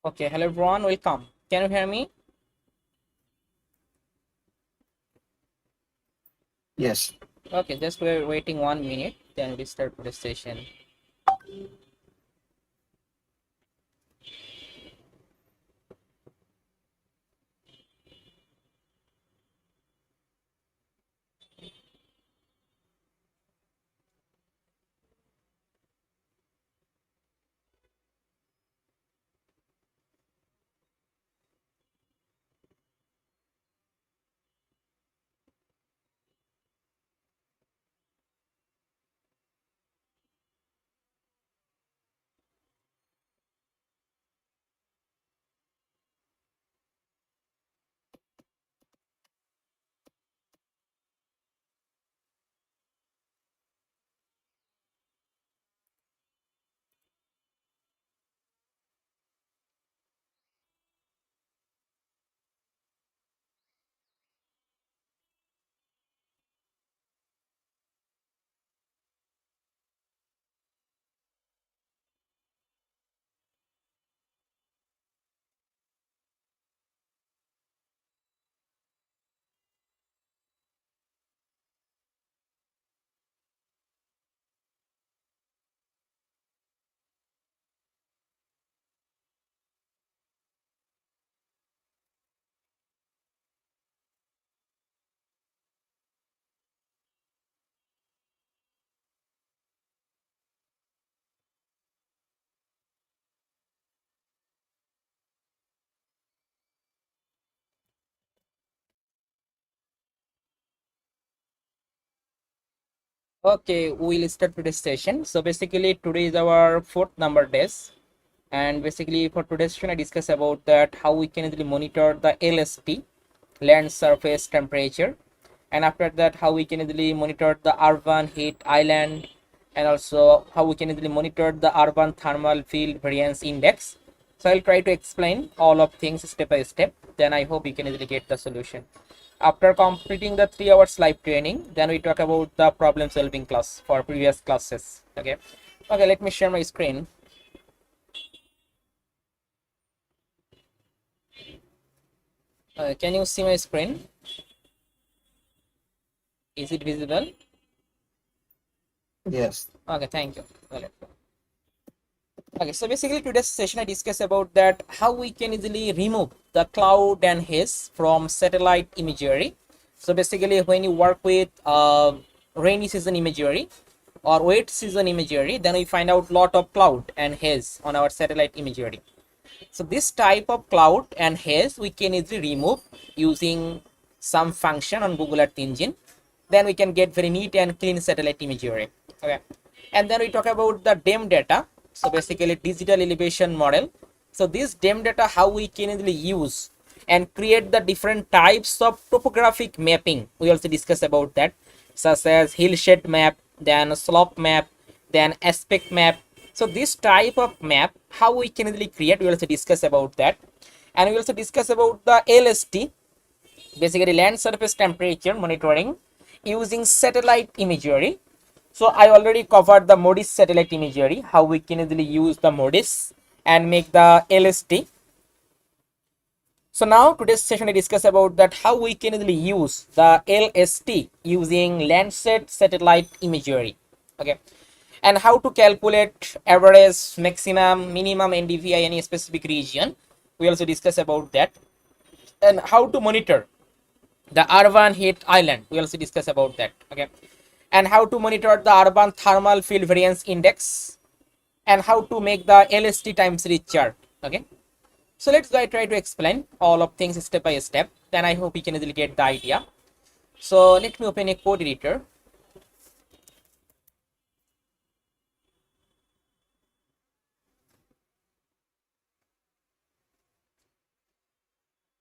Okay, hello everyone, welcome. Can you hear me? Yes. Okay, just we're waiting 1 minute, then we start the session. Okay, we'll start today's session. So basically today is our fourth number days. And basically for today's session, I discuss about that how we can easily monitor the LST, land surface temperature. And after that, how we can easily monitor the urban heat island, and also how we can easily monitor the urban thermal field variance index. So I'll try to explain all of things step by step. Then I hope you can easily get the solution. After completing the 3 hours live training, then we talk about the problem solving class for previous classes. Okay, let me share my screen. Can you see my screen? Is it visible? Yes. Okay, thank you. Okay, so basically today's session I discuss about that how we can easily remove the cloud and haze from satellite imagery. So basically when you work with rainy season imagery or wet season imagery, then we find out lot of cloud and haze on our satellite imagery. So this type of cloud and haze we can easily remove using some function on Google Earth Engine. Then we can get very neat and clean satellite imagery. Okay, and then we talk about the DEM data. So basically digital elevation model. So this DEM data how we can easily use and create the different types of topographic mapping. We also discuss about that, such as hillshade map, then slope map, then aspect map. So this type of map how we can easily create, we also discuss about that. And we also discuss about the LST, basically land surface temperature monitoring using satellite imagery. So I already covered the MODIS satellite imagery, how we can easily use the MODIS and make the LST. So now today's session I discuss about that how we can easily use the LST using Landsat satellite imagery. Okay, and how to calculate average, maximum, minimum NDVI any specific region. We also discuss about that, and how to monitor the urban heat island. We also discuss about that. Okay, and how to monitor the urban thermal field variance index, and how to make the LST time series chart. Okay, so let's go try to explain all of things step by step. Then I hope you can easily get the idea. So let me open a code editor.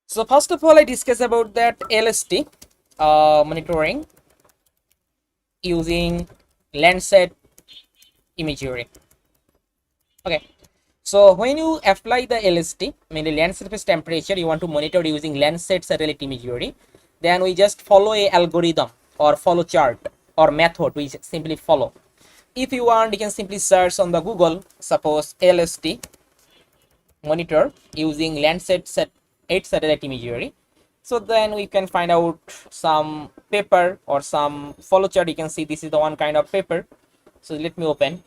So first of all, I discuss about that LST monitoring using Landsat imagery. Okay, so when you apply the LST, mainly land surface temperature, you want to monitor using Landsat satellite imagery, then we just follow a algorithm or follow chart or method we simply follow. If you want, you can simply search on the Google, suppose LST monitor using Landsat 8 satellite imagery. So then we can find out some paper or some follow chart. You can see this is the one kind of paper. So let me open.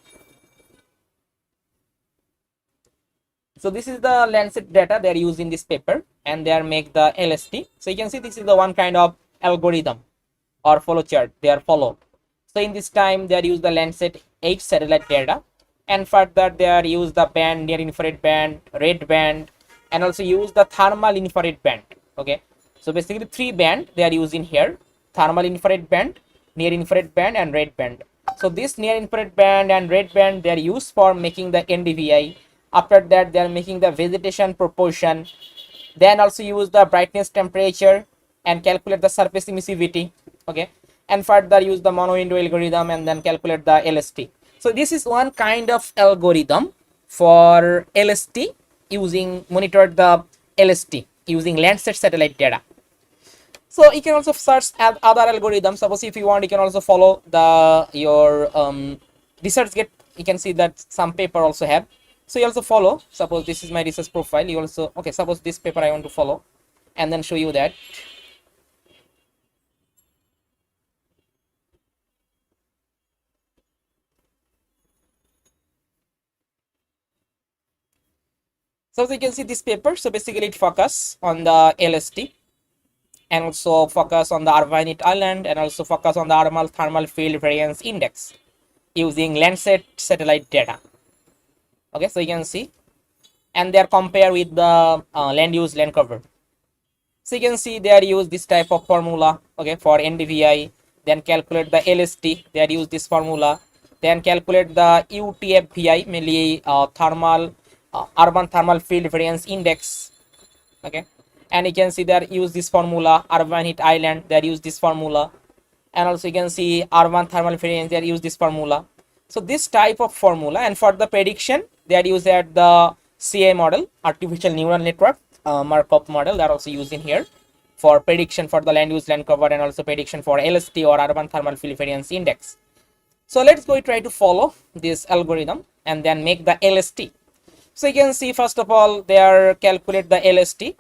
So this is the Landsat data they are using this paper, and they are make the LST. So you can see this is the one kind of algorithm or follow chart they are follow. So in this time they are use the Landsat 8 satellite data, and further they are use the band, near infrared band, red band, and also use the thermal infrared band. Okay, so basically 3 band they are using here: thermal infrared band, near infrared band, and red band. So this near infrared band and red band they are used for making the NDVI. After that they are making the vegetation proportion, then also use the brightness temperature and calculate the surface emissivity. Okay, and further use the mono window algorithm and then calculate the LST. So this is one kind of algorithm for LST, using monitor the LST using Landsat satellite data. So you can also search other algorithms. Suppose if you want, you can also follow the your research get. You can see that some paper also have. So you also follow. Suppose this is my research profile. You also, okay, suppose this paper I want to follow and then show you that. So as you can see this paper, so basically it focus on the LST and also focus on the Arvanite Island and also focus on the thermal field variance index using Landsat satellite data. Okay, so you can see, and they are compared with the land use land cover. So you can see they are use this type of formula, okay, for NDVI, then calculate the LST, they are use this formula, then calculate the UTFVI, mainly thermal urban thermal field variance index. Okay, and you can see they are use this formula, urban heat island, they are use this formula, and also you can see urban thermal variance, they are use this formula. So this type of formula, and for the prediction they are used at the CA model, artificial neural network Markov model, they are also used in here for prediction for the land use land cover and also prediction for LST or urban thermal field variance index. So let's go try to follow this algorithm and then make the LST. So you can see first of all they are calculate the LST,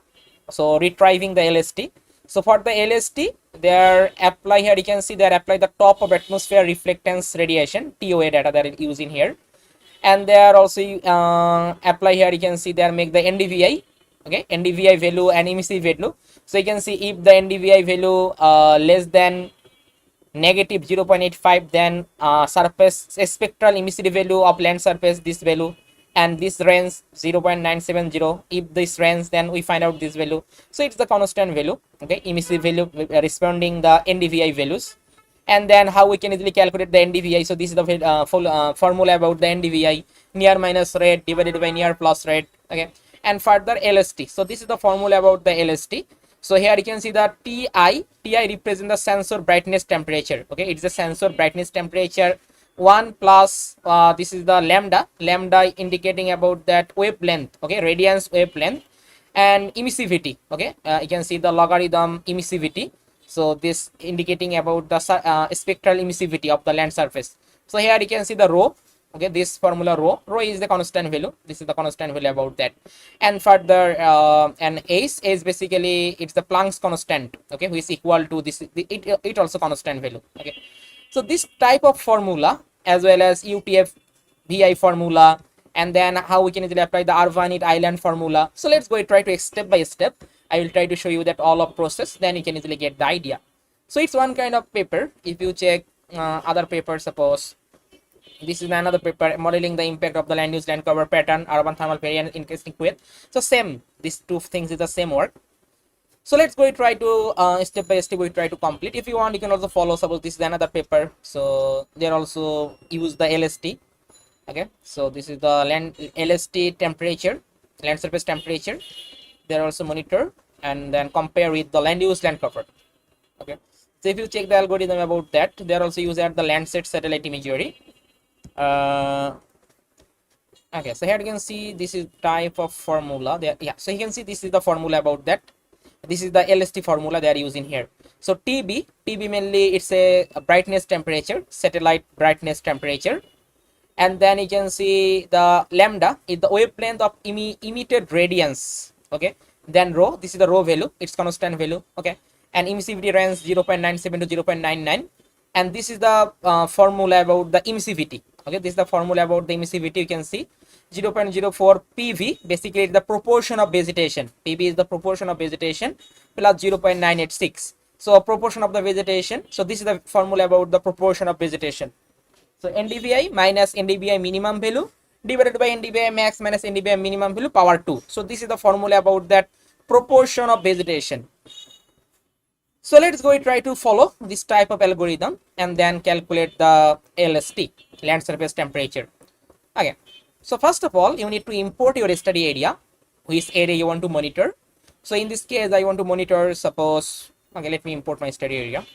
so retrieving the LST. So for the LST they are apply here, you can see they are apply the top of atmosphere reflectance radiation TOA data that is using here, and they are also apply here, you can see they are make the NDVI, okay, NDVI value and emissive value. So you can see if the NDVI value less than negative 0.85, then surface spectral emissive value of land surface this value, and this range 0.970. if this range, then we find out this value. So it's the constant value, okay, emissive value responding the NDVI values. And then how we can easily calculate the NDVI. So this is the full formula about the NDVI: near minus red divided by near plus red. Okay, and further LST. So this is the formula about the LST. So here you can see the TI represent the sensor brightness temperature. Okay, it's the sensor brightness temperature 1 plus this is the lambda indicating about that wavelength, okay, radiance wavelength, and emissivity. Okay, you can see the logarithm emissivity. So this indicating about the spectral emissivity of the land surface. So here you can see the rho. Okay, this formula rho is the constant value. This is the constant value about that. And further and H is basically it's the Planck's constant, okay, which is equal to this, it also constant value. Okay, so this type of formula as well as UTF VI formula, and then how we can easily apply the Arvanite island formula. So let's go try to step by step. I will try to show you that all of process, then you can easily get the idea. So it's one kind of paper. If you check other papers, suppose this is another paper modeling the impact of the land use land cover pattern urban thermal variance increasing with. So same, these two things is the same work. So let's go try to step by step we try to complete. If you want, you can also follow. Suppose this is another paper, so they also use the LST. Okay, so this is the land LST temperature, land surface temperature. They also monitor and then compare with the land use land cover. Okay, so if you check the algorithm about that, they are also used at the Landsat satellite imagery. Okay, so here you can see this is type of formula there. Yeah, so you can see this is the formula about that. This is the LST formula they are using here. So TB mainly it's a brightness temperature, satellite brightness temperature, and then you can see the lambda is the wavelength of emitted radiance. Okay, then rho, this is the rho value, it's constant value. Okay, and emissivity range 0.97 to 0.99, and this is the formula about the emissivity. Okay, this is the formula about the emissivity. You can see 0.04 PV, basically it's the proportion of vegetation. PV is the proportion of vegetation plus 0.986. So a proportion of the vegetation. So this is the formula about the proportion of vegetation. So NDVI minus NDVI minimum value divided by NDVI max minus NDVI minimum value power 2. So this is the formula about that proportion of vegetation. So let's go and try to follow this type of algorithm and then calculate the LST, land surface temperature. Okay. So first of all, you need to import your study area, which area you want to monitor. So in this case, I want to monitor, suppose, okay, let me import my study area.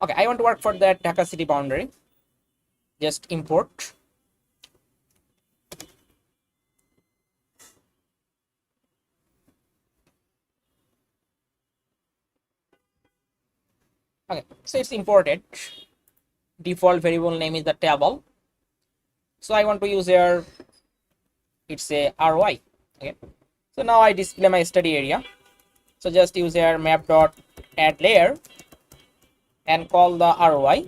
Okay, I want to work for that Dhaka city boundary. Just import. Okay, so it's imported. Default variable name is the table. So I want to use here, it's a RY. Okay, so now I display my study area. So just use here map dot add layer and call the RY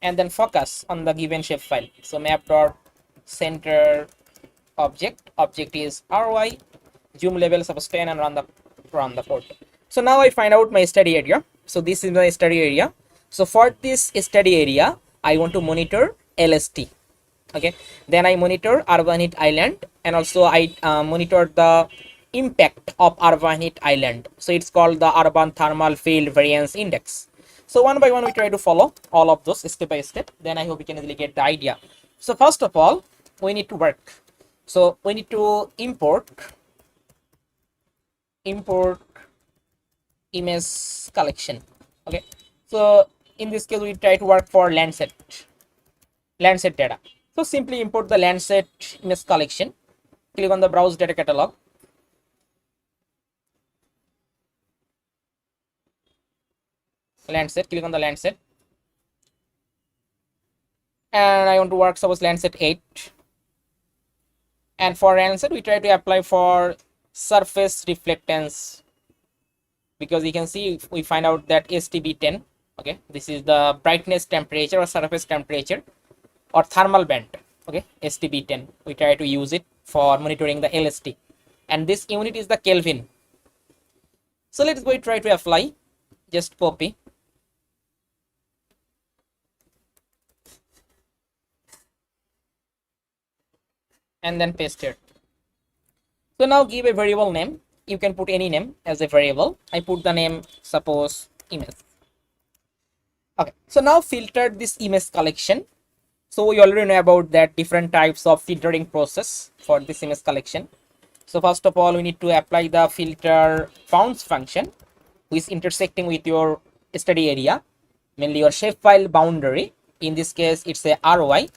and then focus on the given shapefile. So map dot center object is RY, zoom level suppose 10 and run the code. So now I find out my study area. So this is my study area. So for this study area, I want to monitor LST. Okay, then I monitor urban heat island, and also I monitor the impact of urban heat island. So it's called the urban thermal field variance index. So one by one we try to follow all of those step by step, then I hope you can easily get the idea. So first of all, we need to work. So we need to import image collection. Okay, so in this case we try to work for Landsat data. So simply import the Landsat image collection, click on the browse data catalog, Landsat, click on the Landsat, and I want to work suppose Landsat 8, and for Landsat we try to apply for surface reflectance, because you can see we find out that STB10. Okay, this is the brightness temperature or surface temperature or thermal band. Okay, STB10, we try to use it for monitoring the LST, and this unit is the Kelvin. So let's go and try to apply. Just copy and then paste it. So now give a variable name. You can put any name as a variable. I put the name suppose image. Okay, so now filter this image collection. So we already know about that different types of filtering process for this image collection. So first of all, we need to apply the filter bounds function, which is intersecting with your study area, mainly your shapefile boundary. In this case, it's a RY.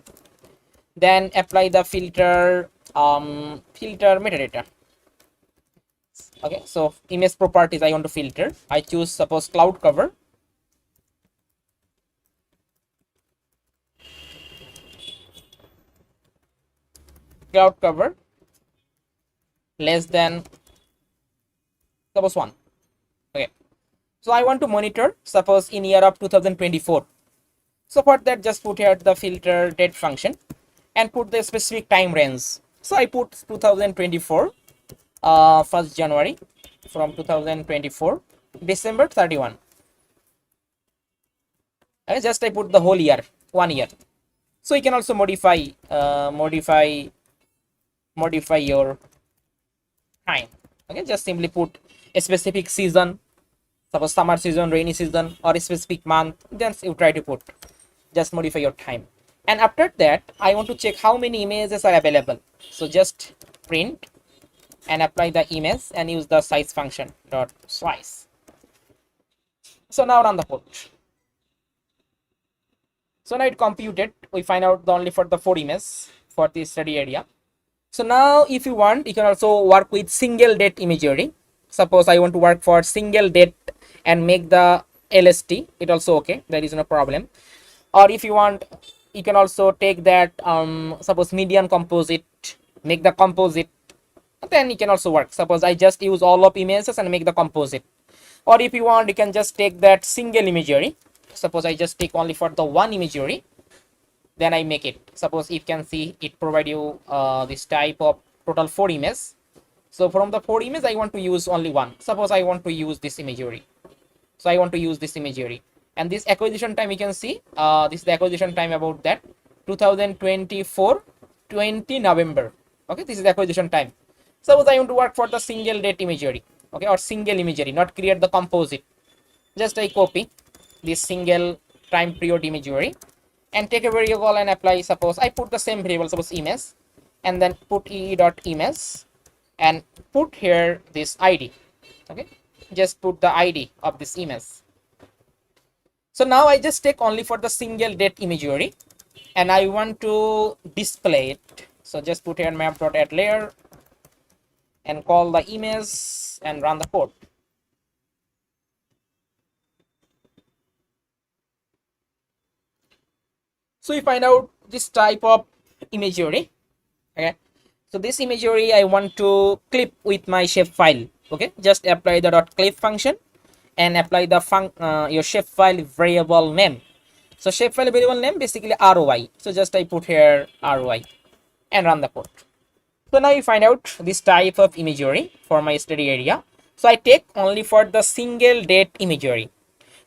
Then apply the filter metadata. Okay, so image properties I want to filter. I choose suppose cloud cover. Cloud cover less than suppose 1. Okay, so I want to monitor suppose in year of 2024. So for that, just put here the filter date function and put the specific time range. So I put 2024 1st January from 2024 December 31. Okay, just I put the whole year, 1 year. So you can also modify your time. Okay, just simply put a specific season, suppose summer season, rainy season, or a specific month. Then you try to put, just modify your time. And after that, I want to check how many images are available. So just print and apply the image and use the size function dot size. So now run the code. So now it computed. We find out the only for the 4 images for the study area. So now if you want, you can also work with single date imagery. Suppose I want to work for single date and make the LST, it also okay, there is no problem. Or if you want, you can also take that suppose median composite, make the composite, then you can also work. Suppose I just use all of images and make the composite. Or if you want, you can just take that single imagery. Suppose I just take only for the one imagery, then I make it. Suppose you can see it provide you this type of total 4 images. So from the 4 images I want to use only one. Suppose I want to use this imagery, so I want to use this imagery, and this acquisition time you can see this is the acquisition time about that 2024 20 November. Okay, this is the acquisition time. Suppose I want to work for the single date imagery, okay, or single imagery, not create the composite. Just I copy this single time period imagery and take a variable and apply. Suppose I put the same variable, suppose image, and then put e.image and put here this id. Okay, just put the id of this image. So now I just take only for the single date imagery and I want to display it. So just put here map.add layer and call the image and run the code. So we find out this type of imagery. Okay, so this imagery I want to clip with my shapefile. Okay, just apply the .clip function and apply the your shapefile variable name. So shapefile variable name basically ROI. So just I put here ROI and run the code. So now you find out this type of imagery for my study area. So I take only for the single date imagery.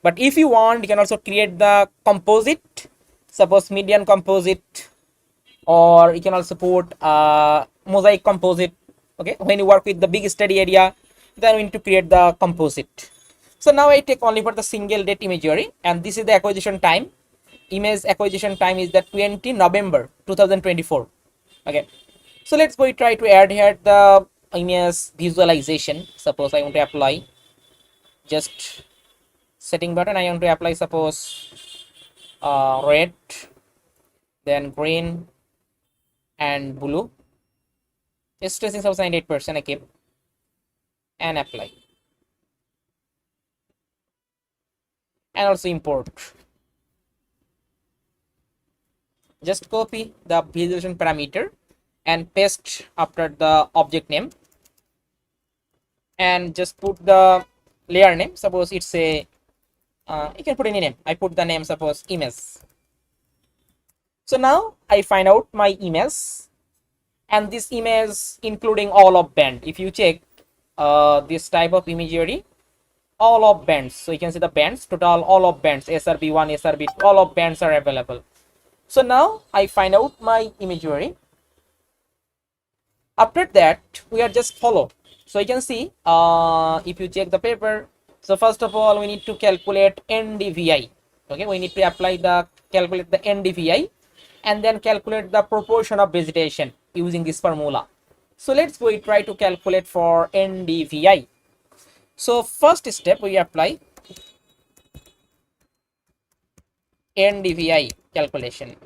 But if you want, you can also create the composite, suppose median composite, or you can also put mosaic composite. Okay, when you work with the big study area, then we need to create the composite. So now I take only for the single date imagery, and this is the acquisition time. Image acquisition time is the 20 November 2024. Okay, so let's go try to add here the image visualization. Suppose I want to apply just setting button. I want to apply suppose red, then green and blue. Just tracing suppose 98% I keep and apply. And also import. Just copy the visualization parameter and paste after the object name and just put the layer name. Suppose it's a you can put any name. I put the name suppose image. So now I find out my image, and this image including all of band. If you check this type of imagery, all of bands, so you can see the bands total, all of bands, SRB1, SRB2, all of bands are available. So now I find out my imagery. After that we are just follow. So you can see if you check the paper, so first of all we need to calculate NDVI. Okay, we need to apply the calculate the NDVI and then calculate the proportion of vegetation using this formula. So let's go try to calculate for NDVI. So first step we apply NDVI calculation.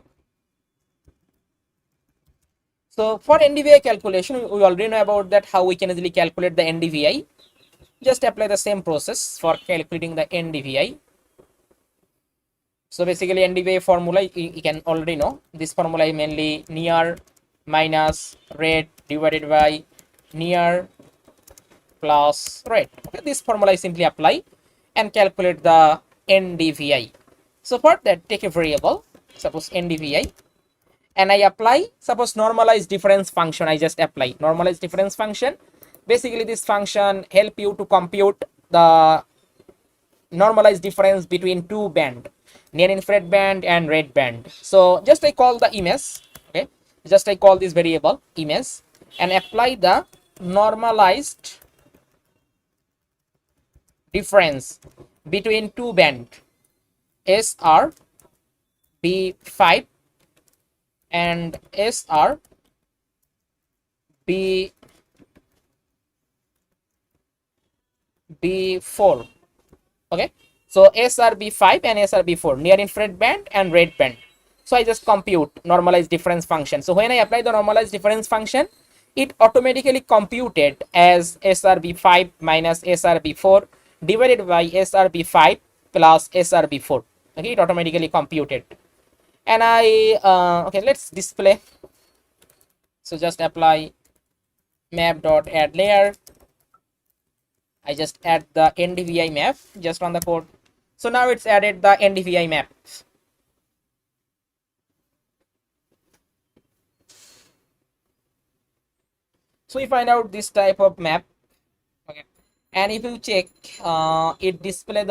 So for NDVI calculation, we already know about that how we can easily calculate the NDVI. Just apply the same process for calculating the NDVI. So basically NDVI formula you can already know. This formula is mainly near minus red divided by near plus red. Okay, this formula is simply apply and calculate the NDVI. So for that, take a variable, suppose NDVI, and I apply suppose normalized difference function. I just apply normalized difference function. Basically this function help you to compute the normalized difference between two band, near infrared band and red band. So just I call the image. Okay, just I call this variable image and apply the normalized difference between two band SRB5 and SRB4. Okay, so SRB5 and SRB4, near infrared band and red band. So I just compute normalized difference function. So when I apply the normalized difference function, it automatically computed as SRB5 minus SRB4 divided by SRB5 plus SRB4. Okay, it automatically computed. And okay, let's display. So just apply map dot add layer. I just add the NDVI map just on the code. So now it's added the NDVI map. So we find out this type of map. Okay, and if you check, it display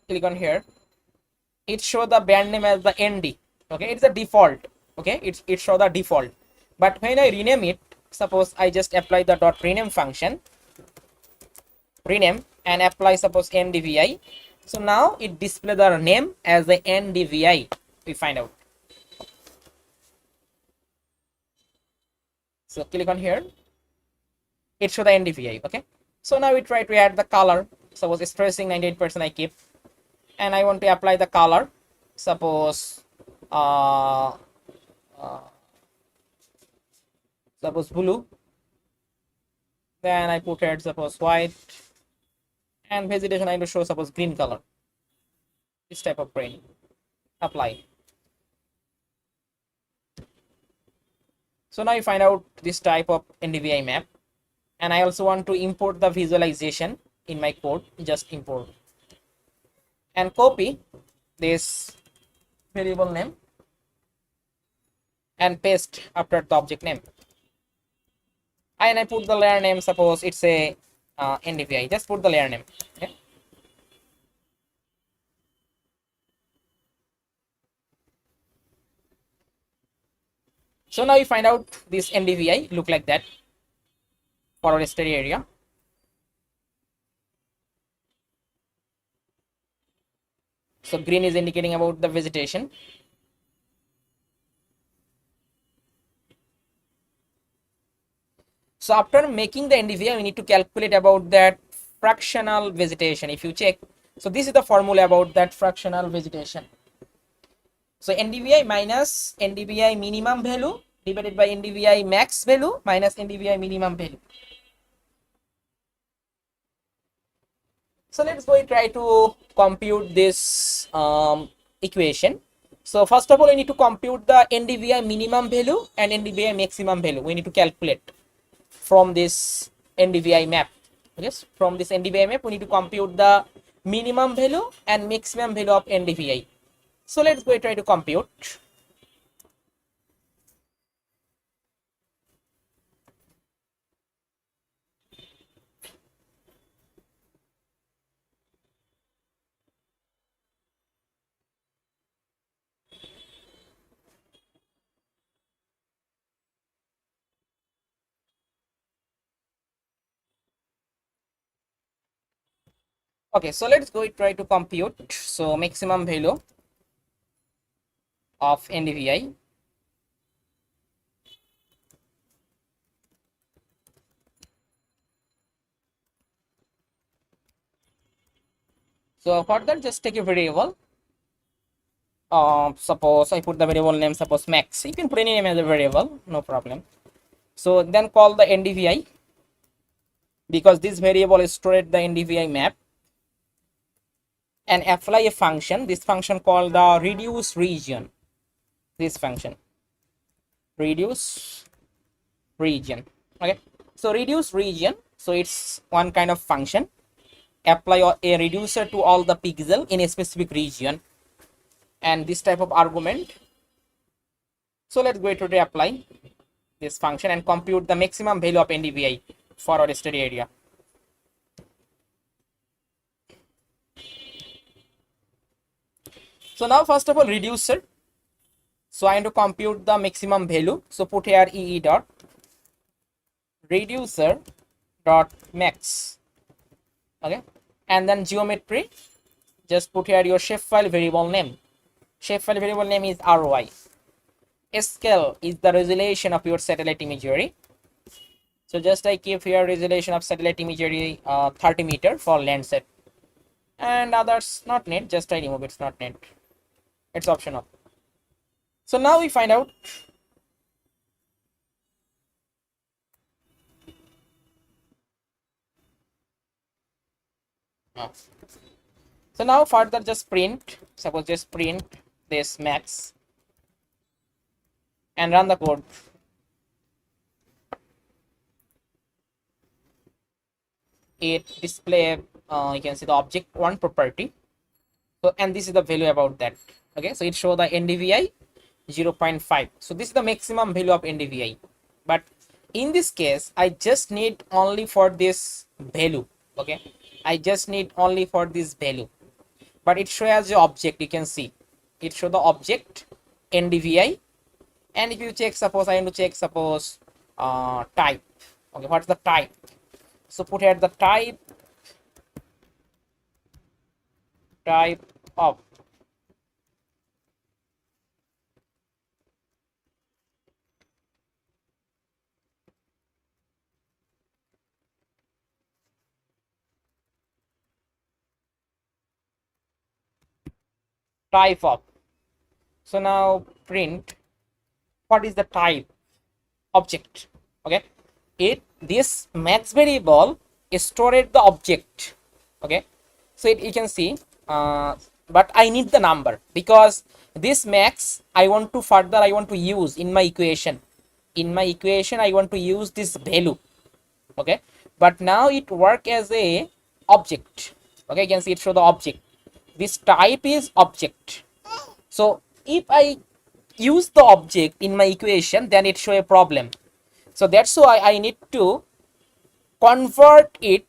click on here, it show the band name as the ND. Okay, it's a default. Okay, it show the default, but when I rename it, suppose I just apply the dot rename function, rename, and apply suppose NDVI. So now it display the name as the NDVI. We find out. So click on here, it show the NDVI. Okay, so now we try to add the color. Suppose stressing 98% I keep, and I want to apply the color. Suppose suppose blue. Then I put it suppose white, and vegetation I will show suppose green color. This type of grain. Apply. So now you find out this type of NDVI map, and I also want to import the visualization in my code. Just import and copy this variable name and paste after the object name. And I put the layer name. Suppose it's a NDVI. Just put the layer name. Okay. So now you find out this NDVI look like that for our study area. So green is indicating about the vegetation. So after making the NDVI, we need to calculate about that fractional vegetation. If you check, so this is the formula about that fractional vegetation. So NDVI minus NDVI minimum value divided by NDVI max value minus NDVI minimum value. So let's go and try to compute this equation. So first of all, we need to compute the NDVI minimum value and NDVI maximum value. We need to calculate from this NDVI map. Yes, from this NDVI map, we need to compute the minimum value and maximum value of NDVI. So let's go and try to compute. Okay, so let's go and try to compute. So maximum value of NDVI. So for that, just take a variable. Suppose I put the variable name, suppose max. You can put any name as a variable, no problem. So then call the NDVI, because this variable is stored the NDVI map, and apply a function. This function called the reduce region. This function, reduce region. Okay, so reduce region. So it's one kind of function. Apply a reducer to all the pixel in a specific region, and this type of argument. So let's go to apply this function and compute the maximum value of NDVI for our study area. So now first of all, reducer. So I need to compute the maximum value. So put here EE dot reducer dot max. Okay, and then geometry. Just put here your shapefile variable name. Shapefile variable name is RY. Scale is the resolution of your satellite imagery. So just I keep here resolution of satellite imagery 30 meter for Landsat, and others not need. Just I remove it's not need. It's optional. So now we find out Oh. So now further just print, suppose just print this max and run the code. It display, you can see the object one property. So, and this is the value about that. Okay, so it show the NDVI 0.5. So this is the maximum value of NDVI. But in this case, I just need only for this value. Okay, I just need only for this value. But it shows the object, you can see. It show the object NDVI. And if you check, suppose I want to check, suppose type. Okay, what's the type? So put here the type of type of. So now print what is the type object. Okay, this max variable stored the object. Okay, so you can see, but I need the number because this max I want to use in my equation. In my equation I want to use this value. Okay, but now it work as a object. Okay, you can see it show the object. This type is object. So if I use the object in my equation, then it show a problem. So that's why I need to convert it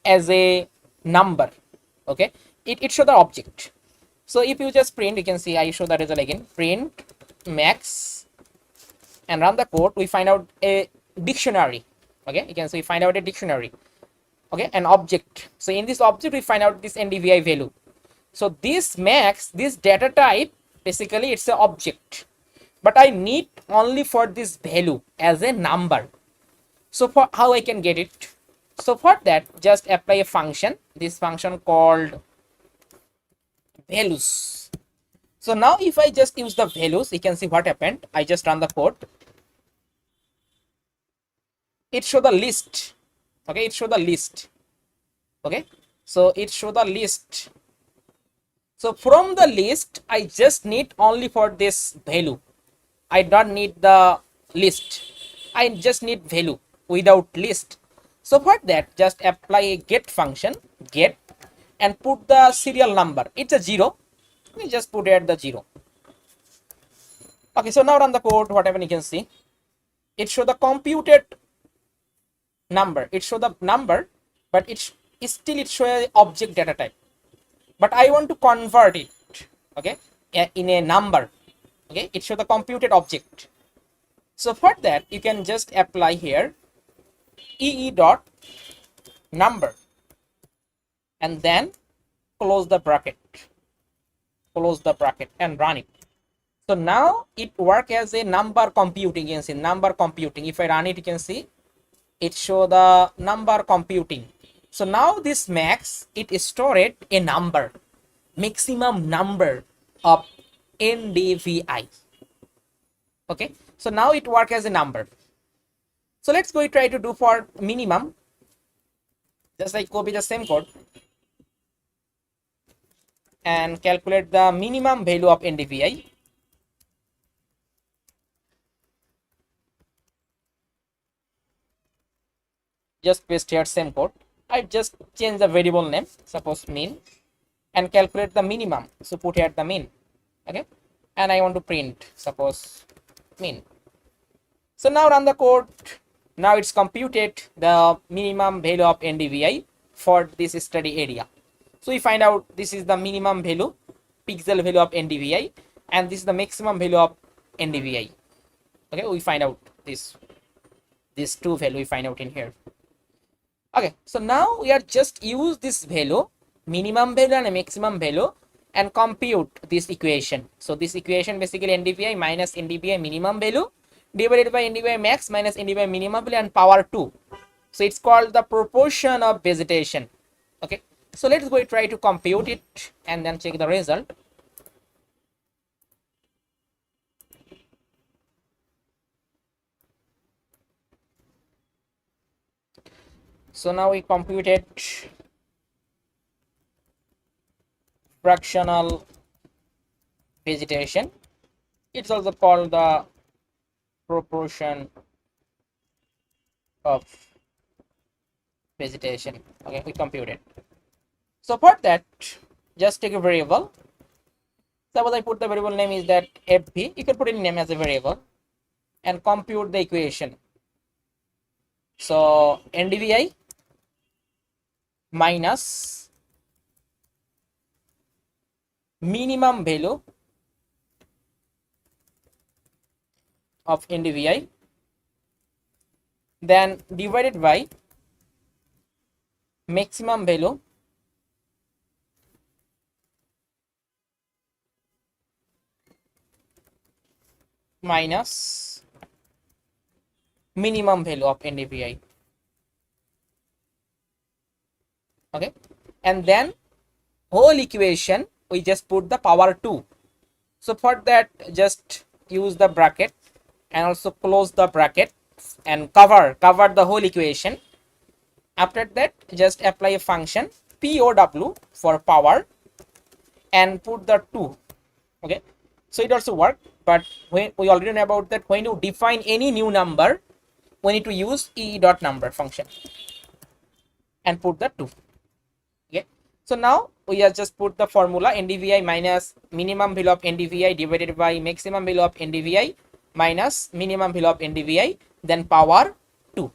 as a number. Okay, it show the object. So if you just print, you can see I show the result again. Print max and run the code. We find out a dictionary. Okay, you can see we find out a dictionary. Okay, an object. So in this object we find out this NDVI value. So this max, this data type, basically it's an object, but I need only for this value as a number. So for how I can get it? So for that, just apply a function, this function called values. So now if I just use the values, you can see what happened. I just run the code. It show the list. Okay, it show the list. Okay, so it show the list. So from the list, I just need only for this value. I don't need the list. I just need value without list. So for that, just apply a get function, get, and put the serial number. It's a 0. We just put it at the 0. Okay, so now run the code. Whatever you can see, it show the computed number. It show the number, but it show a object data type. But I want to convert it. Okay, in a number. Okay, it show the computed object. So for that, you can just apply here ee dot number and then close the bracket and run it. So now it work as a number computing. You can see number computing. If I run it, you can see it show the number computing. So now this max, it stored a number, maximum number of NDVI. Okay, so now it work as a number. So let's go try to do for minimum. Just like copy the same code and calculate the minimum value of NDVI. Just paste here same code. I just change the variable name, suppose min, and calculate the minimum. So put here the min. Okay, and I want to print, suppose min. So now run the code. Now it's computed the minimum value of NDVI for this study area. So we find out this is the minimum value, pixel value of NDVI, and this is the maximum value of NDVI. Okay, we find out this two value we find out in here. Okay, so now we are just use this value, minimum value and maximum value, and compute this equation. So this equation basically NDVI minus NDVI minimum value divided by NDVI max minus NDVI minimum value and power 2. So it's called the proportion of vegetation. Okay, so let's go try to compute it and then check the result. So now we computed fractional vegetation. It's also called the proportion of vegetation. Okay, we compute it. So for that, just take a variable. Suppose I put the variable name is that fv. You can put any name as a variable and compute the equation. So NDVI minus minimum value of NDVI, then divided by maximum value minus minimum value of NDVI. Okay, and then whole equation we just put the power 2. So for that, just use the bracket and also close the bracket and cover the whole equation. After that, just apply a function POW for power and put the 2. Okay, so it also work, but when we already know about that, when you define any new number, we need to use e.number function and put the 2. Okay, so now we have just put the formula NDVI minus minimum value of NDVI divided by maximum value of NDVI minus minimum value of NDVI, then power 2.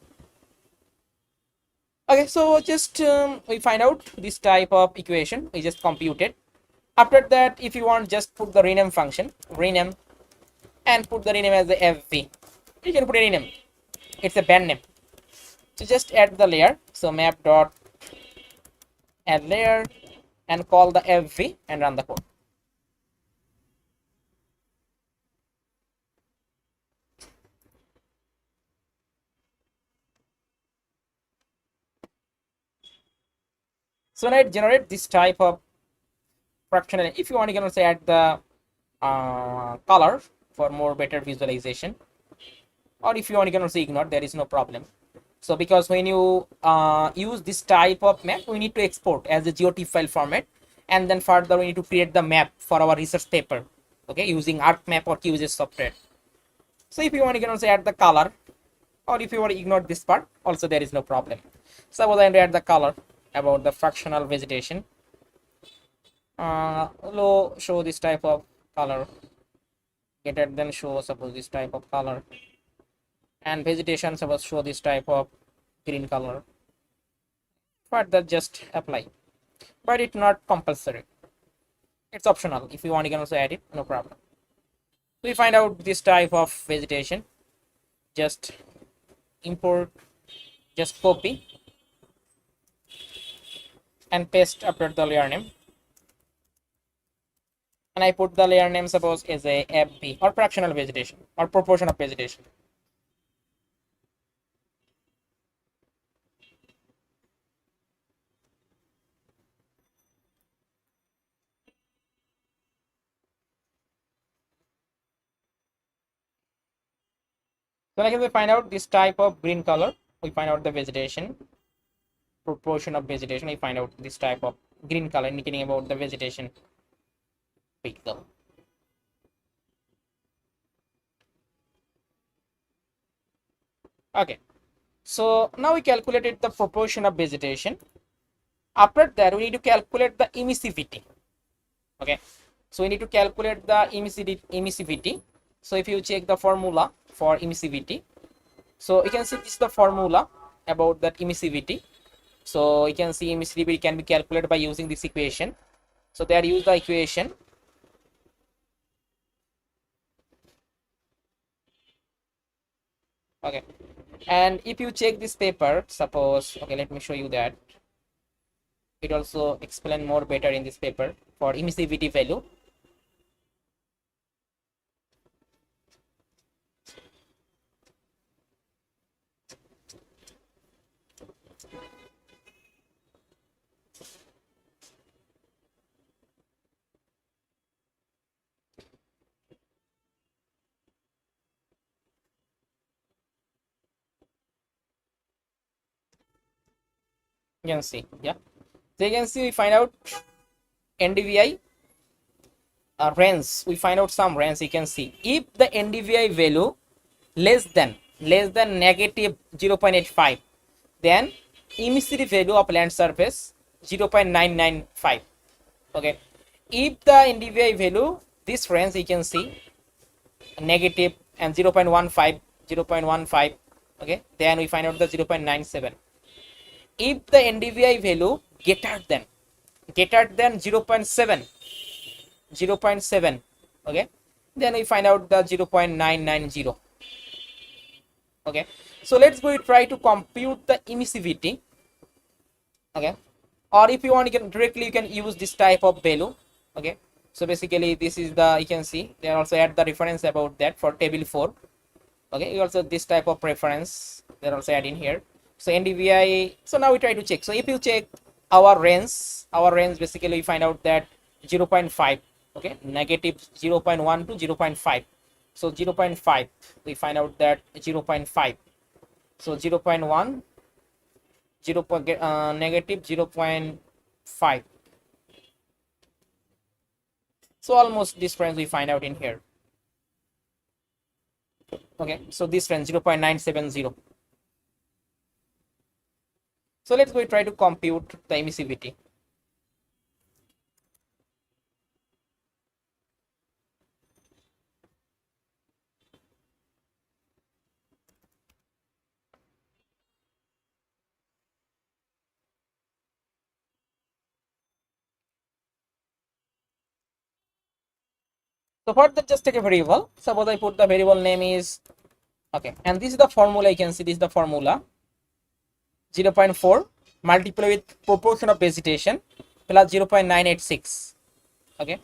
Okay, so just we find out this type of equation, we just compute it. After that, if you want, just put the rename function, rename, and put the rename as the fv. You can put any name, it's a band name. So just add the layer, so map dot add layer and call the fv and run the code. So now it generate this type of fractional. If you want, you can also add the color for more better visualization, or if you want, you can also ignore, there is no problem. So because when you use this type of map, we need to export as a GeoTIFF file format, and then further we need to create the map for our research paper, okay, using ArcMap or QGIS software. So if you want, you can also add the color, or if you want to ignore this part, also there is no problem. Suppose I add the color about the fractional vegetation. Low show this type of color, greater than show suppose this type of color, and vegetation suppose show this type of green color. Further just apply, but it's not compulsory, it's optional. If you want, you can also add it, no problem. So we find out this type of vegetation, just import, just copy and paste after the layer name, and I put the layer name suppose as a fb or fractional vegetation or proportion of vegetation. So like if we find out this type of green color, we find out the vegetation, proportion of vegetation, we find out this type of green color indicating about the vegetation pixel. Okay, so now we calculated the proportion of vegetation. After that, we need to calculate the emissivity. Okay, so we need to calculate the emissivity. So if you check the formula for emissivity, so you can see this is the formula about that emissivity. So you can see emissivity can be calculated by using this equation. So they are use the equation. Okay, and if you check this paper, suppose, okay, let me show you that. It also explain more better in this paper for emissivity value. You can see, yeah. So you can see we find out NDVI range, we find out some range. You can see if the NDVI value less than negative 0.85, then emissivity value of land surface 0.995. Okay, if the NDVI value this range, you can see negative and 0.15, okay, then we find out the 0.97. If the NDVI value greater than 0.7, okay, then we find out the 0.990. Okay, so let's go try to compute the emissivity. Okay, or if you want, you can directly use this type of value. Okay, so basically this is the, you can see they also add the reference about that for table 4. Okay, you also this type of reference they're also add in here. So NDVI, so now we try to check. So if you check our range basically we find out that 0.5, okay, negative 0.1 to 0.5. So 0.5, we find out that 0.5. So 0.1, negative 0.5. So almost this range we find out in here. Okay, so this range 0.970. So let's go try to compute the emissivity. So for that, just take a variable. Suppose I put the variable name is, okay, and this is the formula. You can see this is the formula 0.4 multiply with proportion of vegetation plus 0.986. Okay,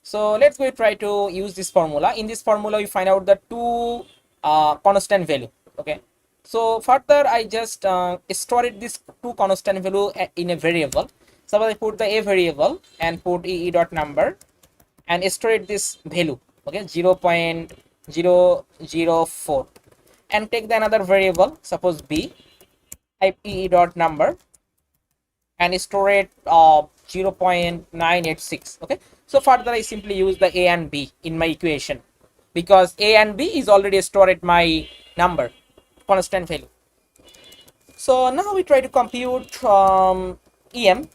so let's go try to use this formula. In this formula we find out the two constant value. Okay, so further I just stored this two constant value in a variable. Suppose I put the a variable and put e dot number and store this value, okay, 0.004, and take the another variable, suppose b, type e dot number and store it 0.986. okay, so further I simply use the a and b in my equation because a and b is already stored at my number constant value. So now we try to compute em,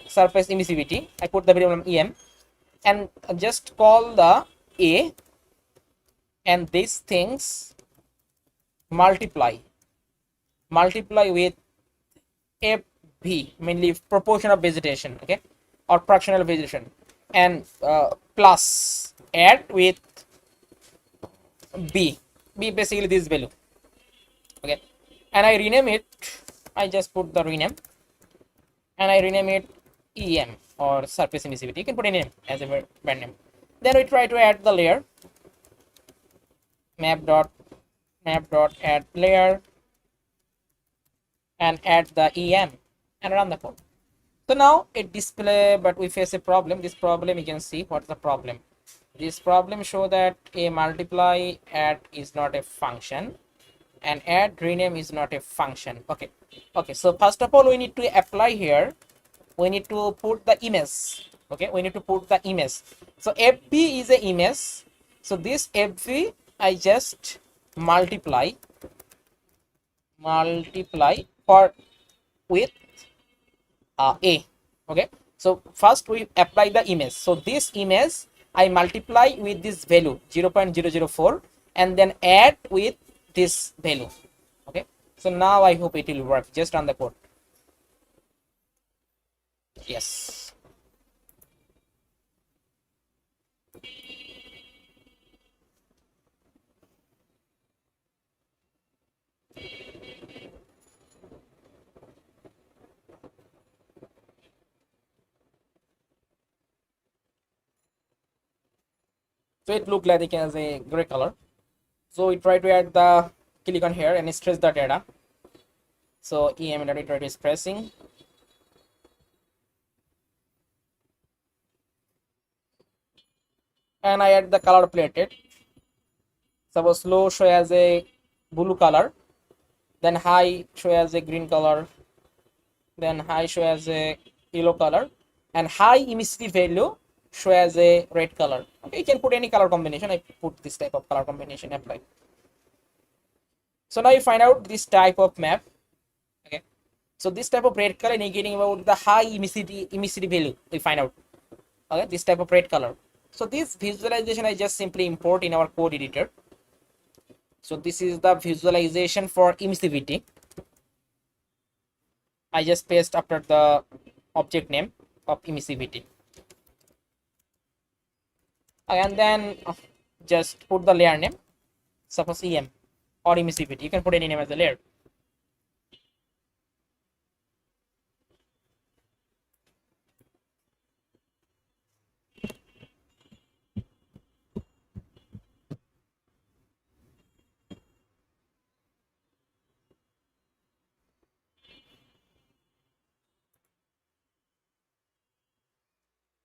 surface emissivity. I put the variable em and just call the a, and these things multiply with fv, mainly proportion of vegetation, okay, or fractional vegetation, and plus add with b basically this value, okay, and I rename it. I just put the rename and I rename it em, or surface emissivity. You can put a name as a brand name. Then we try to add the layer, map dot add layer, and add the em and run the code. So now it display, but we face a problem. This problem, you can see what's the problem. This problem show that a multiply add is not a function and add rename is not a function. Okay, so first of all we need to apply here, we need to put the image. Okay, we need to put the image. So fb is a image, so this fb I just multiply for with a. Okay, so first we apply the image, so this image I multiply with this value 0.004 and then add with this value. Okay, so now I hope it will work. Just run the code. Yes, so it looked like it has a gray color. So we try to add the, click on here and stress the data. So em data try to expressing, and I add the color plated. Suppose low show as a blue color, then high show as a green color, then high show as a yellow color, and high emissivity value show as a red color. Okay, you can put any color combination. I put this type of color combination, apply. So now you find out this type of map. Okay, so this type of red color indicating about the high emissivity value we find out. Okay, this type of red color. So this visualization I just simply import in our code editor. So this is the visualization for emissivity. I just paste after the object name of emissivity. And then just put the layer name, suppose EM or emissivity. You can put any name as a layer.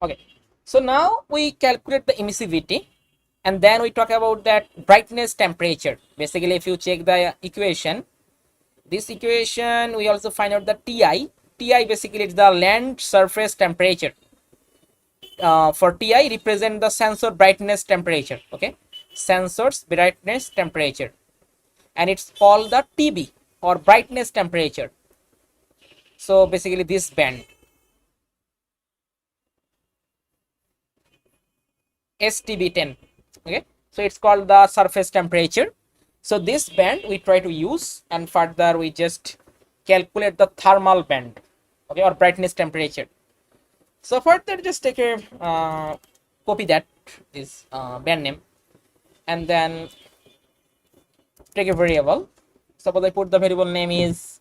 Okay, so now we calculate the emissivity, and then we talk about that brightness temperature. Basically, if you check the equation, this equation we also find out the TI. TI basically is the land surface temperature. For TI represent the sensor brightness temperature. Okay, sensor's brightness temperature, and it's called the TB or brightness temperature. So basically this band, STB10. Okay, so it's called the surface temperature. So this band we try to use, and further we just calculate the thermal band, okay, or brightness temperature. So further just take a copy that this band name, and then take a variable. Suppose I put the variable name is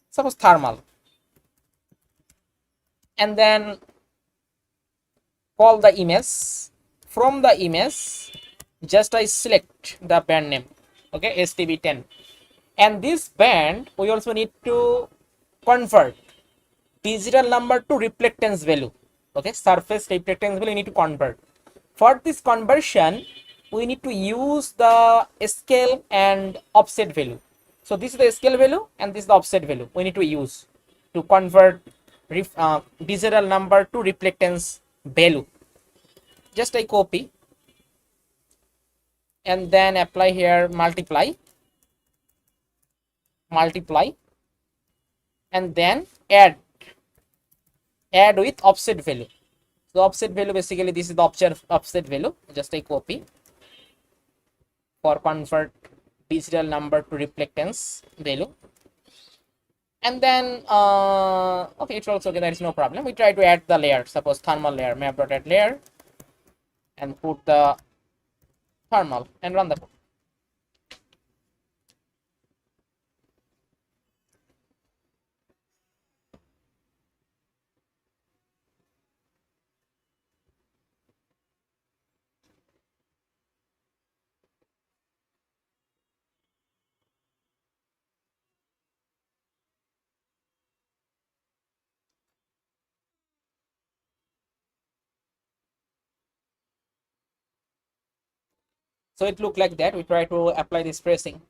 suppose thermal, and then call the image. From the image just I select the band name, okay, STB10, and this band we also need to convert digital number to reflectance value. Okay, surface reflectance value we need to convert. For this conversion we need to use the scale and offset value. So this is the scale value and this is the offset value we need to use to convert digital number to reflectance value. Just I copy and then apply here, multiply, and then add with offset value. So offset value basically this is the offset value. Just I copy for convert digital number to reflectance value, and then okay, it's also okay, there is no problem. We try to add the layer, suppose thermal layer, map.add layer, and put the thermal and run the code. So it look like that. We try to apply this pressing.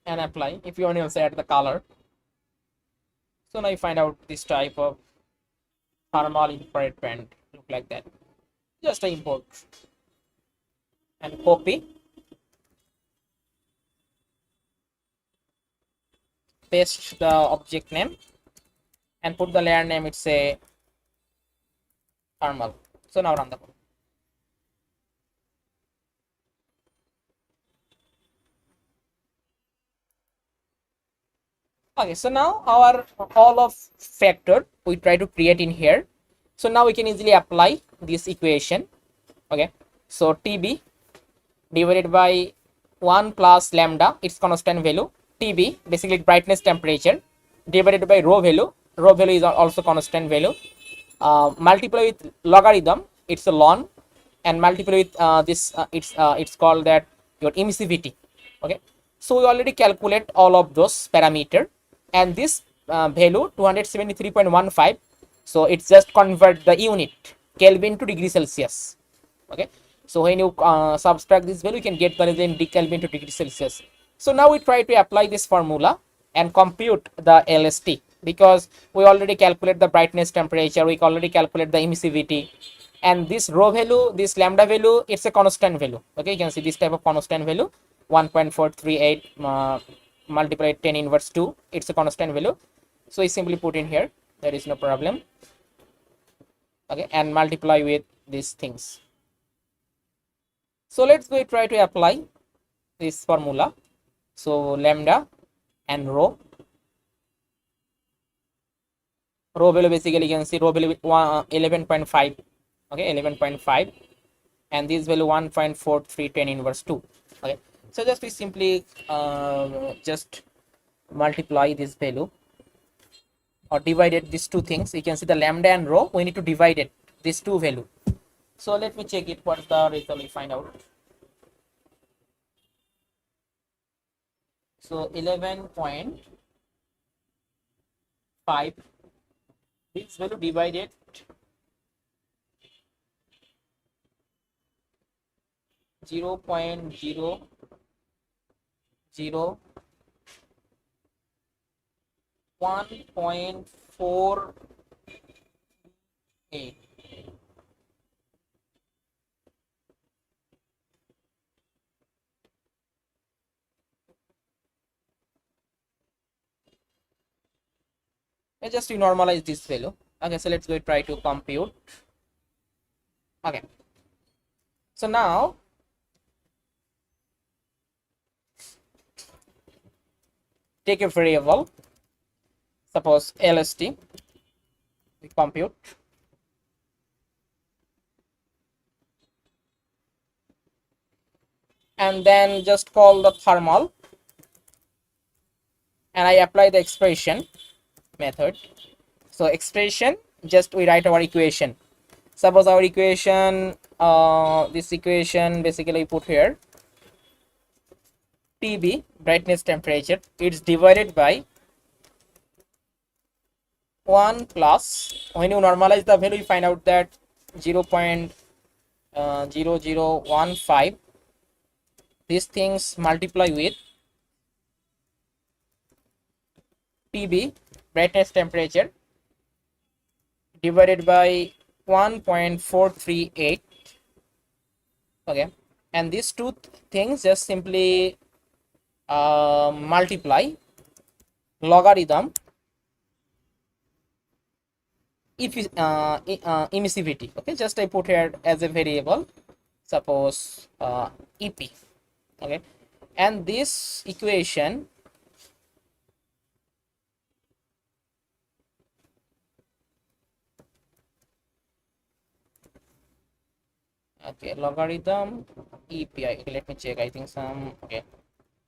And apply. If you want to also add the color. So now you find out this type of thermal infrared band. Look like that. Just import and copy. Paste the object name and put the layer name, it's a thermal. So now run the code. Okay, so now our all of factor we try to create in here. So now we can easily apply this equation. Okay, so TB divided by 1 plus lambda, its constant value. TB basically brightness temperature divided by rho value. Rho value is also constant value. Multiply with logarithm, it's a ln, and multiply with it's called that your emissivity. Okay, so we already calculate all of those parameter, and this value 273.15. So it's just convert the unit Kelvin to degree Celsius. Okay, So when you subtract this value, you can get the result in Kelvin to degree Celsius. So now we try to apply this formula and compute the LST, because we already calculate the brightness temperature, we already calculate the emissivity, and this rho value, this lambda value, it's a constant value. Okay, you can see this type of constant value, 1.438 multiplied 10 inverse 2, it's a constant value. So we simply put in here, there is no problem. Okay, and multiply with these things. So let's go try to apply this formula. So lambda and rho value, basically you can see rho value 11.5. okay, 11.5, and this value 1.4310 inverse 2. Okay, so just we simply just multiply this value or divided these two things. You can see the lambda and rho, we need to divide it, these two value. So let me check it, what's the result we find out. So 11.5, this value divided 0.001.48. Just to normalize this value. Okay, so let's go try to compute. Okay, so now take a variable, suppose LST, we compute, and then just call the thermal, and I apply the expression method. So expression, just we write our equation. Suppose our equation, this equation basically put here, TB, brightness temperature, it's divided by 1 plus, when you normalize the value, you find out that 0.0015, these things multiply with TB, brightness temperature, divided by 1.438. okay, and these two things just simply multiply, logarithm if emissivity. Okay, just I put here as a variable, suppose EP. Okay, and this equation okay, logarithm EPI. Okay, let me check, I think some, okay,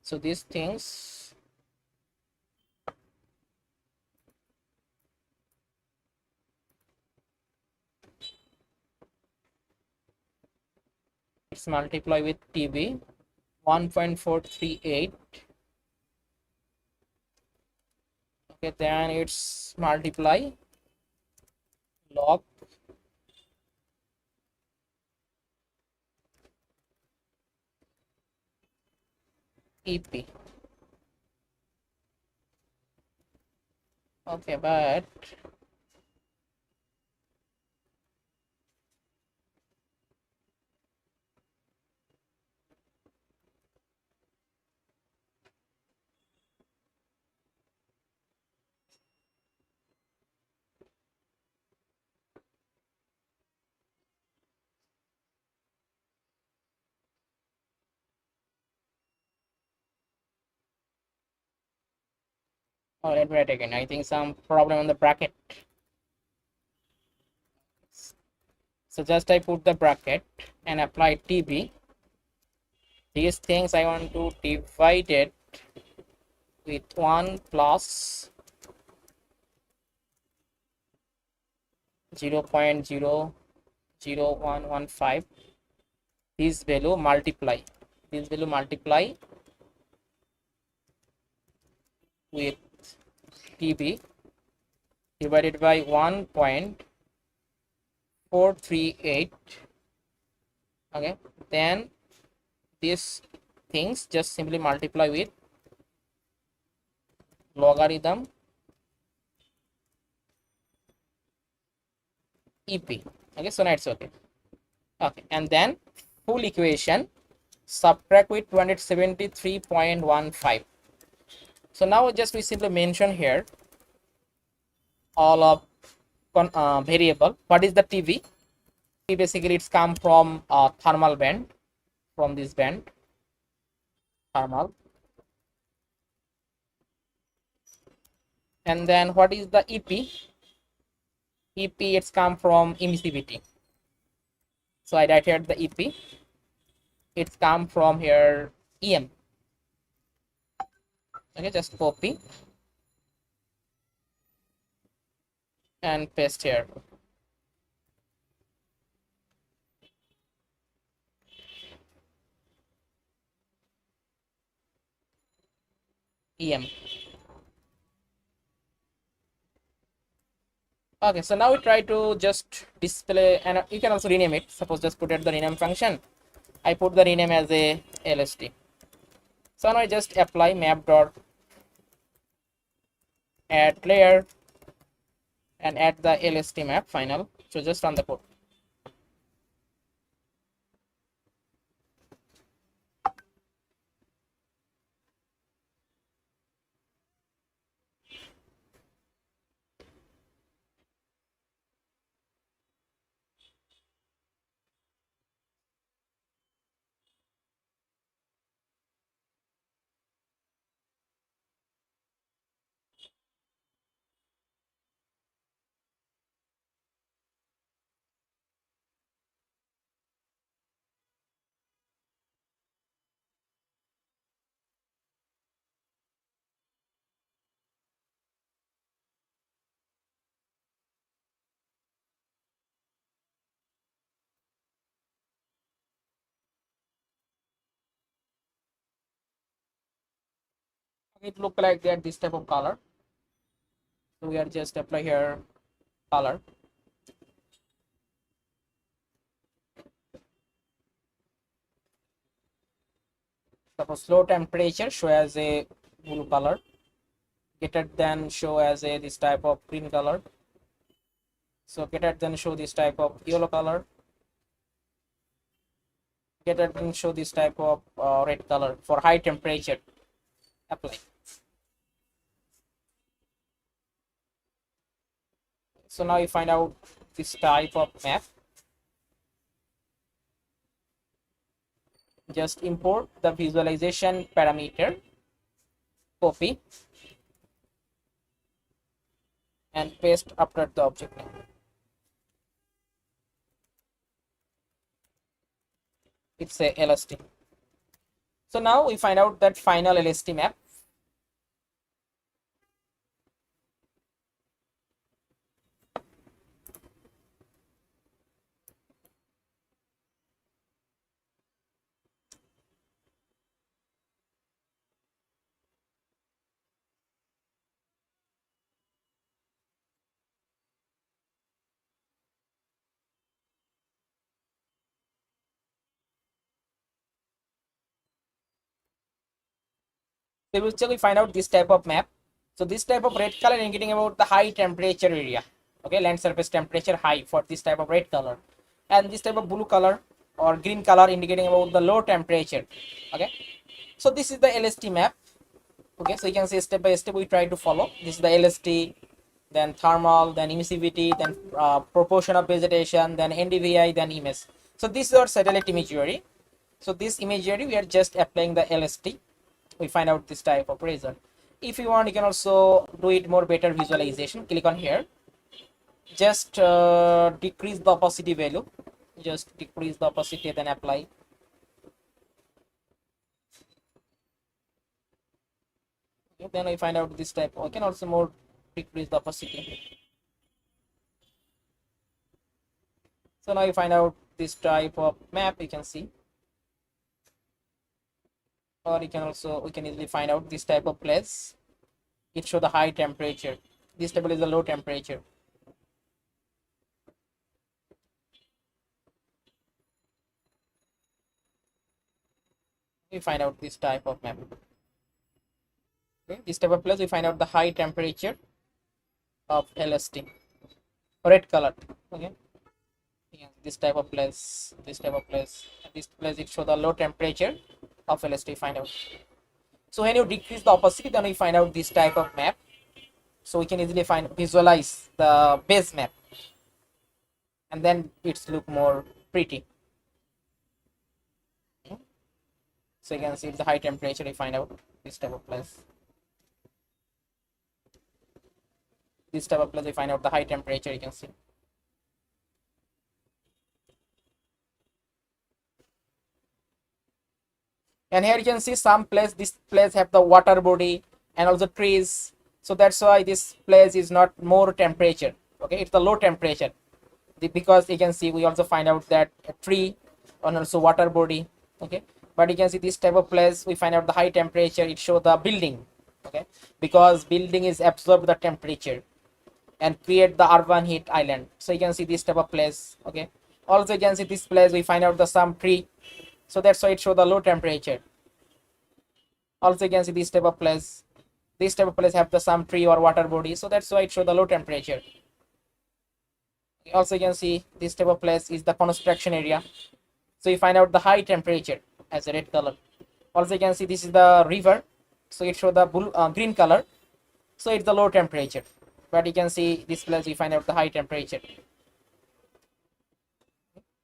so these things it's multiply with TB 1.438. okay, then it's multiply log EP. okay, but oh, let me write again, I think some problem on the bracket. So just I put the bracket and apply TB. These things I want to divide it with 1 plus 0.00115. This value multiply with TB divided by 1.438. okay, then these things just simply multiply with logarithm EP. Okay, so now it's okay. Okay, and then full equation subtract with 273.15. So now just we simply mention here all of variable. What is the TV? Basically it's come from thermal band, from this band thermal. And then what is the EP? EP it's come from emissivity. So I write here the EP. It's come from here EM. Okay, just copy and paste here. EM. Okay, so now we try to just display, and you can also rename it. Suppose just put it the rename function. I put the rename as a LST. So now I just apply map dot add layer and add the LST map final. So just run the code. It look like that this type of color. So we are just apply here color. Suppose low temperature show as a blue color. Getter then show as a this type of green color. So getter then show this type of yellow color. Getter then show this type of red color for high temperature. Apply. So now you find out this type of map. Just import the visualization parameter, copy and paste after the object name. It's a LST. So now we find out that final LST map. So we will find out this type of map. So this type of red color indicating about the high temperature area. Okay, land surface temperature high for this type of red color, and this type of blue color or green color indicating about the low temperature. Okay, so this is the LST map. Okay, so you can see step by step we try to follow. This is the LST, then thermal, then emissivity, then proportion of vegetation, then NDVI, then EMS. So this is our satellite imagery. So this imagery we are just applying the LST. We find out this type of result. If you want, you can also do it more better visualization. Click on here. Just decrease the opacity value. Just decrease the opacity, then apply. Okay, then we find out this type. I can also more decrease the opacity. So now you find out this type of map. You can see. Or you can also, we can easily find out this type of place. It show the high temperature. This table is the low temperature. we find out this type of map. Okay, this type of place we find out the high temperature of LST, red color. Okay, yeah, this type of place, and this place it show the low temperature of LST. Find out. So when you decrease the opacity, then we find out this type of map. So we can easily visualize the base map, and then it's look more pretty. So you can see it's the high temperature. We find out this type of place. This type of place we find out the high temperature. You can see. And here you can see some place. This place have the water body and also trees. So that's why this place is not more temperature. Okay, it's the low temperature. Because you can see we also find out that a tree and also water body. Okay, but you can see this type of place we find out the high temperature. It show the building. Okay, because building is absorb the temperature and create the urban heat island. So you can see this type of place. Okay, also you can see this place we find out the some tree. So that's why it show the low temperature. Also you can see this type of place. This type of place have the some tree or water body. So that's why it show the low temperature. Also you can see this type of place is the construction area. So you find out the high temperature as a red color. Also you can see this is the river. So it show the green color. So it's the low temperature. But you can see this place we find out the high temperature.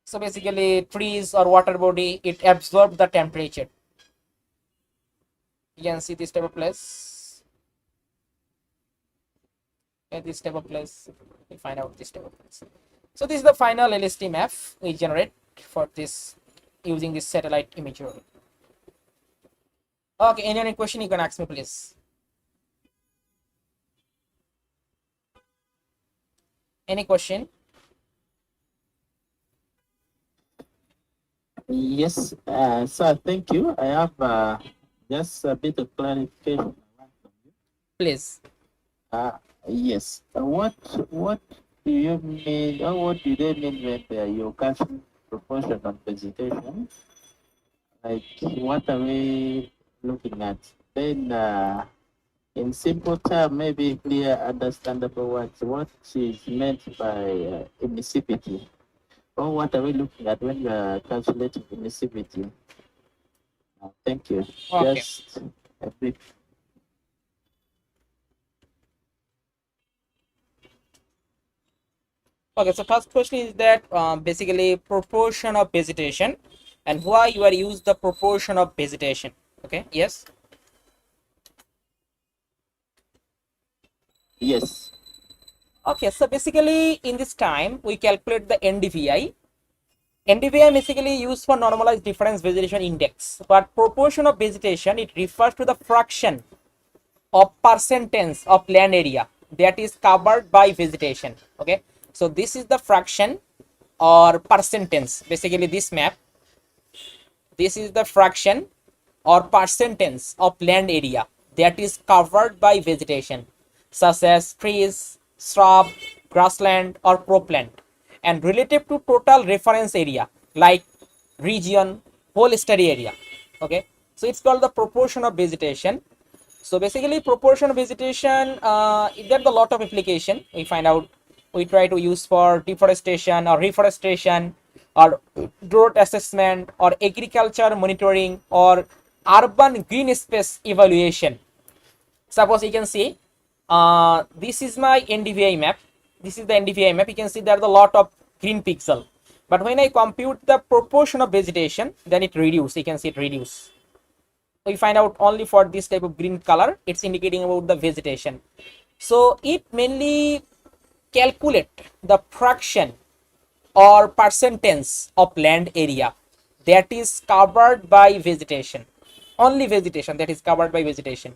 So basically trees or water body, it absorbs the temperature. You can see this type of place. Okay, this type of place, we find out this type of place. So this is the final LST map we generate for this using this satellite imagery. Okay, any question you can ask me, please. Any question? Yes, sir, thank you. I have just a bit of clarification. Please. Yes. What do you mean, or what do they mean when you calculate proportion of vegetation? Like, what are we looking at? Then, in simple term, maybe clear, understandable what is meant by emissivity. Or what are we looking at when we are calculating emissivity? Thank you. Okay. Just a bit. Okay, so first question is that basically proportion of vegetation and why you are use the proportion of vegetation. Okay, yes. Yes. Okay, so basically in this time we calculate the NDVI. NDVI basically used for normalized difference vegetation index, but proportion of vegetation it refers to the fraction of percentage of land area that is covered by vegetation. Okay, so this is the fraction or percentage. Basically this map, this is the fraction or percentage of land area that is covered by vegetation such as trees, shrub, grassland or cropland, and relative to total reference area like region, whole study area. Okay, so it's called the proportion of vegetation. So basically proportion of vegetation, there's a lot of application we find out. We try to use for deforestation or reforestation or drought assessment or agriculture monitoring or urban green space evaluation. Suppose you can see this is my NDVI map. This is the NDVI map. You can see there's a lot of green pixel, but when I compute the proportion of vegetation, then it reduce. You can see it reduce. We find out only for this type of green color, it's indicating about the vegetation. So it mainly calculate the fraction or percentage of land area that is covered by vegetation. Only vegetation that is covered by vegetation.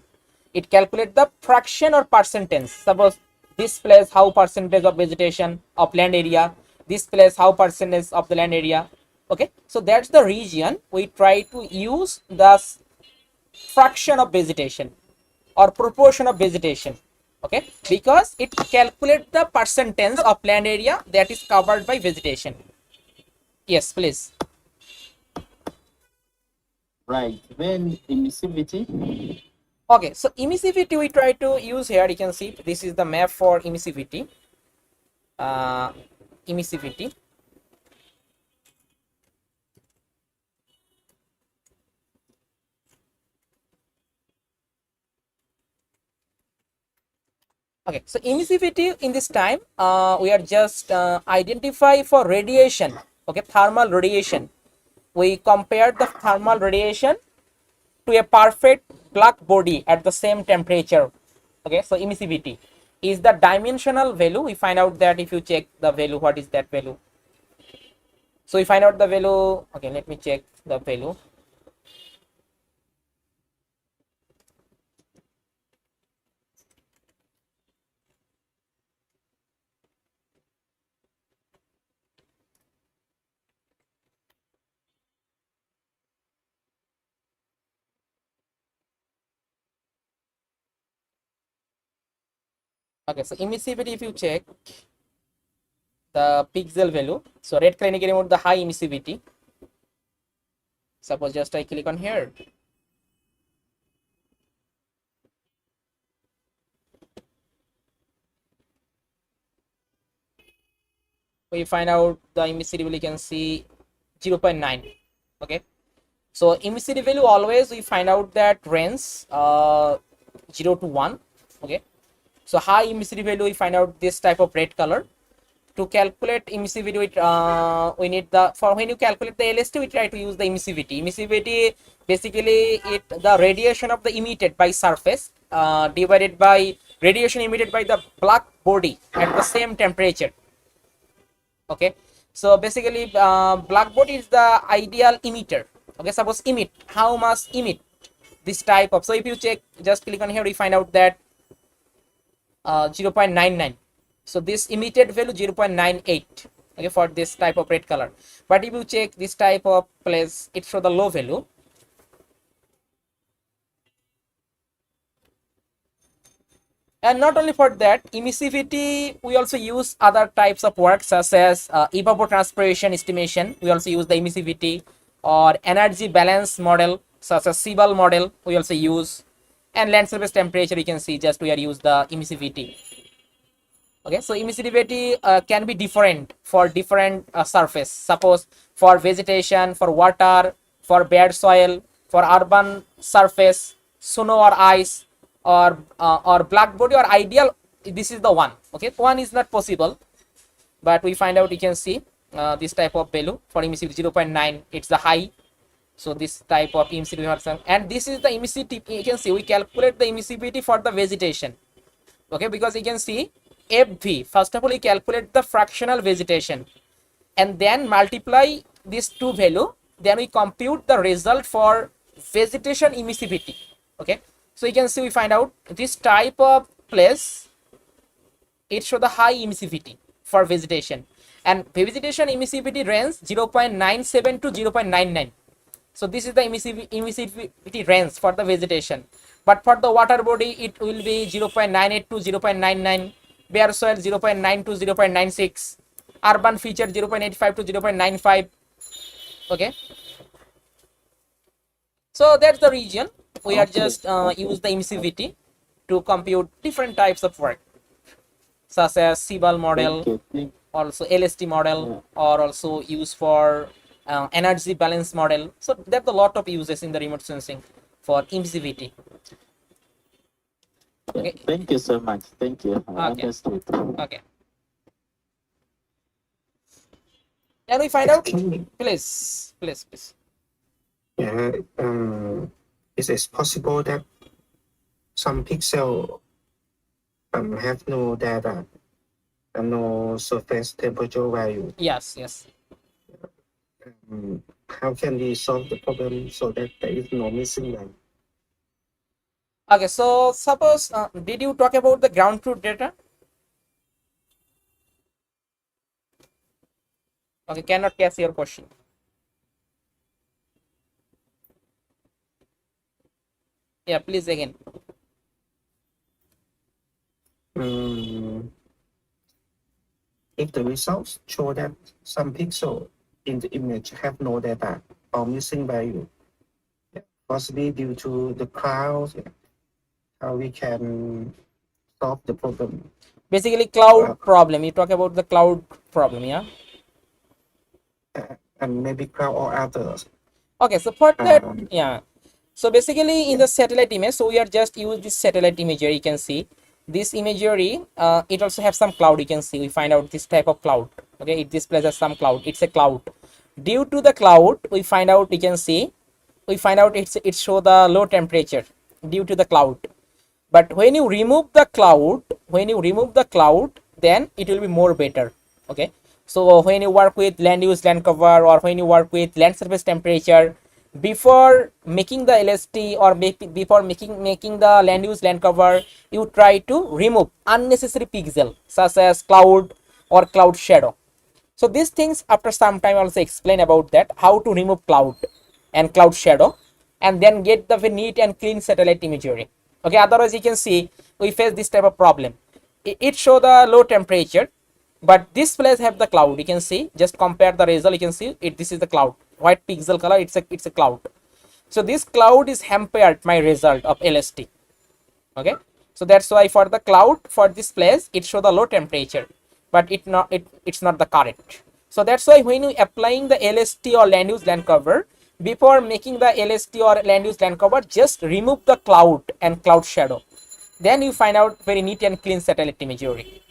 It calculates the fraction or percentage. Suppose this place how percentage of vegetation of land area, this place how percentage of the land area. Okay, so that's the region we try to use the fraction of vegetation or proportion of vegetation. Okay, because it calculates the percentage of land area that is covered by vegetation. Yes, please. Right. Then emissivity. Okay, so emissivity we try to use here. You can see this is the map for emissivity. Emissivity. Okay, so emissivity in this time, we are just identify for radiation. Okay, thermal radiation. We compare the thermal radiation to a perfect black body at the same temperature. Okay, so emissivity is the dimensional value. We find out that if you check the value, what is that value? So we find out the value. Okay, let me check the value. Okay, so emissivity, if you check the pixel value, so red clinic remote the high emissivity. Suppose just I click on here. We find out the emissivity value, you can see 0.9. Okay, so emissivity value always we find out that range 0 to 1. Okay, so high emissivity value we find out this type of red color. To calculate emissivity, we need the, for when you calculate the LST, we try to use the emissivity. Emissivity basically it the radiation of the emitted by surface divided by radiation emitted by the black body at the same temperature. Okay, so basically black body is the ideal emitter. Okay, suppose emit, how much emit this type of, so if you check, just click on here, we find out that 0.99. so this emitted value 0.98. okay, for this type of red color. But if you check this type of place, it's for the low value. And not only for that, emissivity, we also use other types of work such as evapotranspiration estimation. We also use the emissivity, or energy balance model such as Seibel model we also use, and land surface temperature, you can see just we are use the emissivity. Okay, so emissivity can be different for different surface. Suppose for vegetation, for water, for bare soil, for urban surface, snow or ice, or black body, or ideal, this is the one. Okay, one is not possible, but we find out, you can see this type of value for emissivity 0.9, it's the high. So this type of emissivity, and this is the emissivity, you can see we calculate the emissivity for the vegetation. Okay, because you can see FV, first of all we calculate the fractional vegetation and then multiply these two value, then we compute the result for vegetation emissivity. Okay, so you can see we find out this type of place, it show the high emissivity for vegetation, and vegetation emissivity range 0.97 to 0.99. so this is the emissivity range for the vegetation. But for the water body, it will be 0.98 to 0.99, bare soil 0.9 to 0.96, urban feature 0.85 to 0.95. okay, so that's the region. We are just use the emissivity to compute different types of work such as Seibel model, also LST model, or also use for energy balance model. So there's a lot of uses in the remote sensing for emissivity. Okay. Thank you so much. Thank you. I Okay. understood. Okay. And we find out, please. Yeah, it is possible that some pixel have no data and no surface temperature value. Yes. How can we solve the problem so that there is no missing line? Okay, so suppose, did you talk about the ground truth data? Okay, cannot catch your question. Yeah, please again. If the results show that some pixel in the image have no data or missing value, possibly due to the clouds, how we can solve the problem. Basically cloud problem, you talk about the cloud problem, yeah. And maybe cloud or others. Okay, so for that, Um, yeah, so basically in the satellite image, so we are just use this satellite imagery. You can see this imagery, it also have some cloud. You can see we find out this type of cloud. Okay, it displays as some cloud, it's a cloud. Due to the cloud, we find out, you can see, we find out it show the low temperature due to the cloud. But when you remove the cloud, then it will be more better. Okay, so when you work with land use, land cover, or when you work with land surface temperature, before making the LST or before making the land use, land cover, you try to remove unnecessary pixel such as cloud or cloud shadow. So these things after some time I also explain about that, how to remove cloud and cloud shadow, and then get the very neat and clean satellite imagery. Okay, otherwise you can see we face this type of problem. It show the low temperature, but this place have the cloud. You can see, just compare the result, you can see it, this is the cloud, white pixel color, it's a cloud. So this cloud is hampered my result of LST. Okay, so that's why for the cloud, for this place it show the low temperature, but it's not the correct. So that's why when you applying the LST or land use, land cover, before making the LST or land use, land cover, just remove the cloud and cloud shadow, then you find out very neat and clean satellite imagery.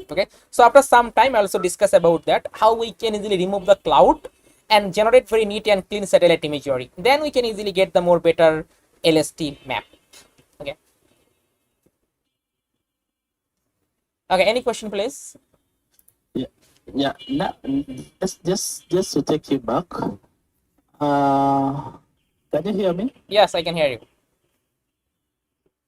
Okay, so after some time I also discuss about that, how we can easily remove the cloud and generate very neat and clean satellite imagery, then we can easily get the more better LST map. Okay. Okay, any question please? Yeah, yeah. Now, just to take you back. Can you hear me? Yes, I can hear you.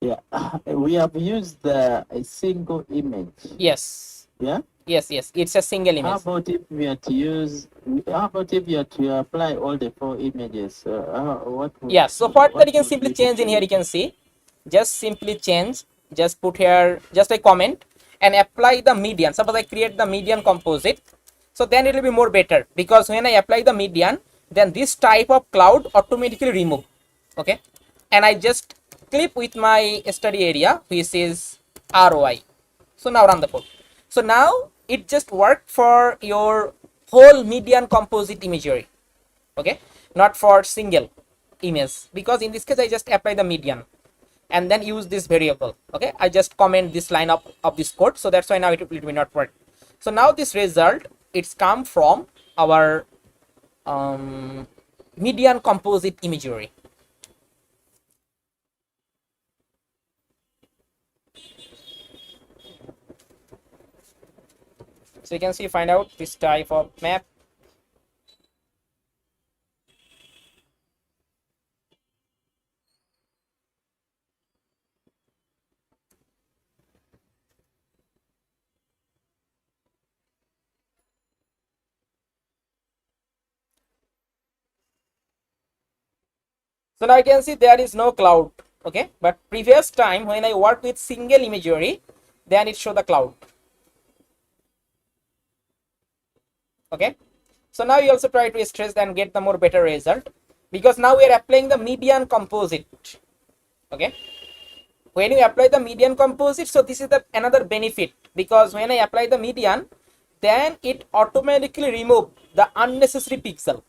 Yeah, we have used a single image. Yes, Yeah. yes, it's a single How image. about if we are to use? How about if we are to apply all the 4 images? What? Yeah, so for that What you can would simply we change in here. do? You can see, just simply change, just put here just a comment and apply the median. Suppose I create the median composite, so then it will be more better, because when I apply the median, then this type of cloud automatically remove. Okay, and I just clip with my study area, which is ROI. So now run the code. So now it just worked for your whole median composite imagery. Okay, not for single image, because in this case I just apply the median and then use this variable. Okay, I just comment this line of this code, so that's why now it will not work. So now this result, it's come from our median composite imagery. So you can see, find out this type of map. So now you can see there is no cloud. Okay, but previous time when I work with single imagery, then it show the cloud. Okay, so now you also try to stress and get the more better result, because now we are applying the median composite. Okay, when you apply the median composite, so this is the another benefit, because when I apply the median, then it automatically remove the unnecessary pixel.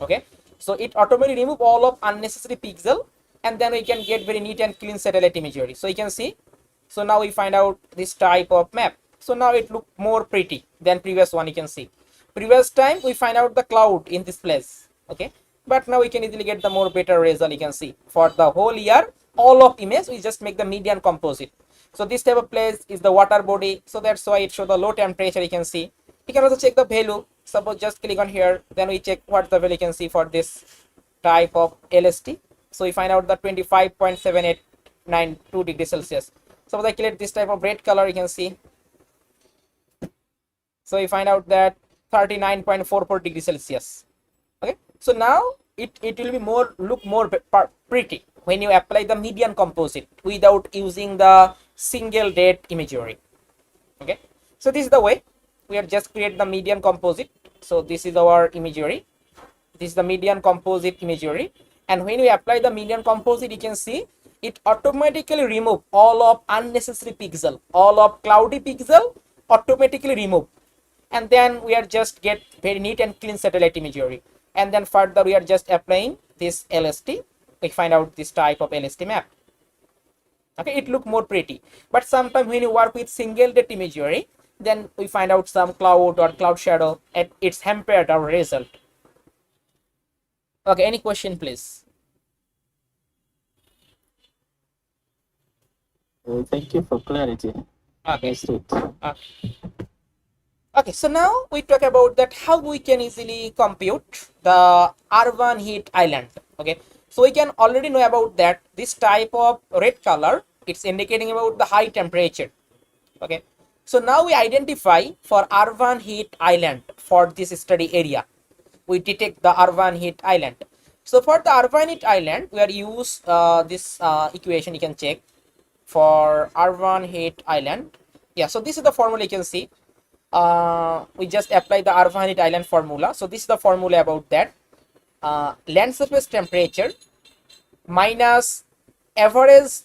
Okay, so it automatically remove all of unnecessary pixel, and then we can get very neat and clean satellite imagery. So you can see, so now we find out this type of map. So now it look more pretty than previous one. You can see, previous time we find out the cloud in this place. Okay, but now we can easily get the more better result. You can see for the whole year, all of image we just make the median composite. So this type of place is the water body, so that's why it show the low temperature. You can see, you can also check the value. Suppose just click on here, then we check what the value. You can see for this type of LST, so we find out the 25.7892 degrees Celsius. Suppose I click this type of red color, you can see, so we find out that 39.44 degrees Celsius. Okay, so now it will be more look more pretty when you apply the median composite without using the single date imagery. Okay, so this is the way we are just create the median composite. So this is our imagery, this is the median composite imagery, And when we apply the median composite, you can see it automatically remove all of unnecessary pixel, all of cloudy pixel automatically remove. And then we are just get very neat and clean satellite imagery. And then further we are just applying this LST. We find out this type of LST map. Okay, it look more pretty. But sometimes when you work with single date imagery, then we find out some cloud or cloud shadow and it's hampered our result. Okay, any question please? Thank you for clarity. Okay. That's it. Okay, so now we talk about that how we can easily compute the urban heat island. Okay, so we can already know about that this type of red color, it's indicating about the high temperature. Okay, so now we identify for urban heat island for this study area. We detect the urban heat island. So for the urban heat island, we are use this equation. You can check for urban heat island. Yeah, so this is the formula you can see. We just apply the urban heat island formula. So this is the formula about that. Land surface temperature minus average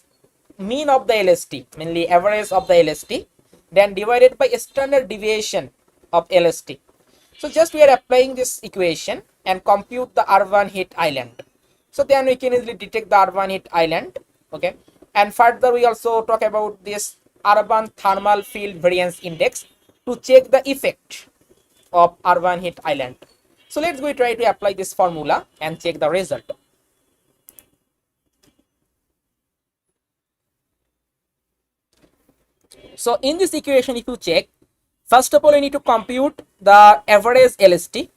mean of the LST, mainly average of the LST, then divided by standard deviation of LST. So just we are applying this equation and compute the urban heat island. So then we can easily detect the urban heat island. Okay, and further we also talk about this urban thermal field variance index to check the effect of urban heat island. So let's go try to apply this formula and check the result. So in this equation, if you check, first of all, you need to compute the average LST,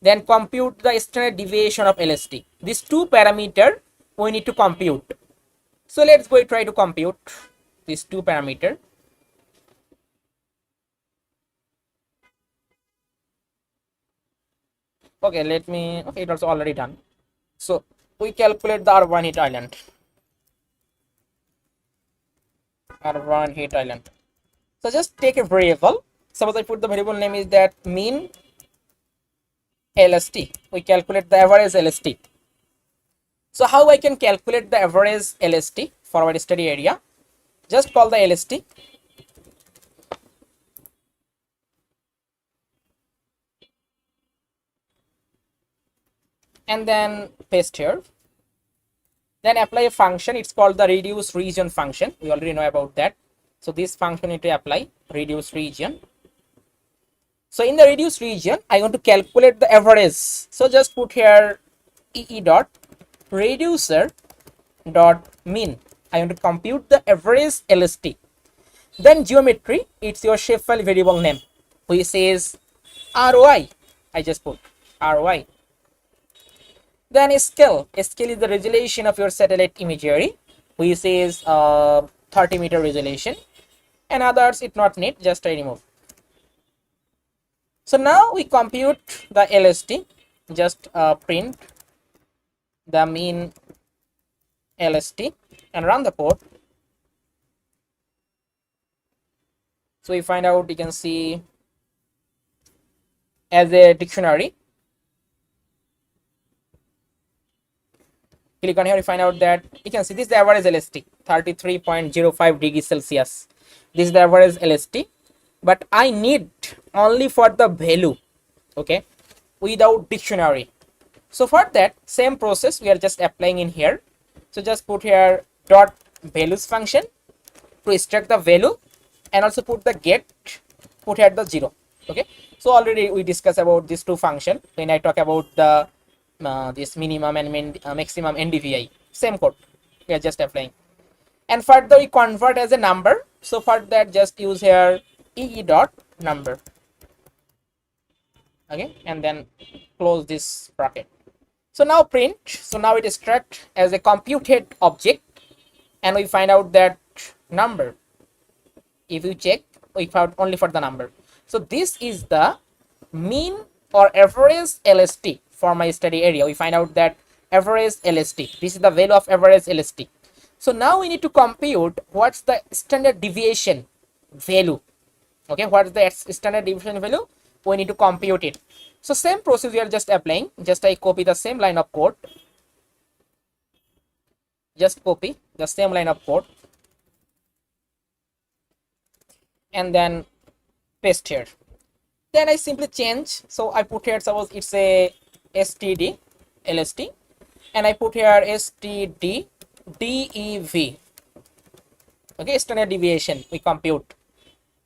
then compute the standard deviation of LST. These two parameters we need to compute. So let's go try to compute these two parameters. Okay, okay, it was already done. So we calculate the urban heat island. Urban heat island. So just take a variable. Suppose I put the variable name is that mean LST. We calculate the average LST. So how I can calculate the average LST for our study area? Just call the LST. And then paste here. Then apply a function. It's called the reduce region function. We already know about that. So this function need to apply reduce region. So in the reduce region, I want to calculate the average. So just put here EE dot reducer dot mean. I want to compute the average LST. Then geometry, it's your shapefile variable name, which says ROI. I just put ROI. Then scale. Scale is the resolution of your satellite imagery, which says 30-meter resolution. And others it not need, just I remove. So now we compute the LST. Just print the mean LST and run the code. So we find out, you can see as a dictionary. Click on here, you find out that you can see this is the average LST 33.05 degrees Celsius. This is the average LST, but I need only for the value, okay, without dictionary. So for that same process we are just applying in here. So just put here dot values function to extract the value, and also put the get, put here the 0. Okay, so already we discussed about these two functions when I talk about the this minimum and maximum NDVI. Same code we are just applying, and further we convert as a number. So for that just use here EE dot number. Okay, and then close this bracket. So now print. So now it extract as a computed object, and we find out that number. If you check, we found only for the number. So this is the mean or average LST for my study area. We find out that average LST. This is the value of average LST. So now we need to compute what's the standard deviation value. Okay, what is the standard deviation value? We need to compute it. So same process we are just applying. Just I copy the same line of code. Just copy the same line of code and then paste here. Then I simply change. So I put here, suppose it's a std lst, and I put here std dev. Okay, standard deviation we compute,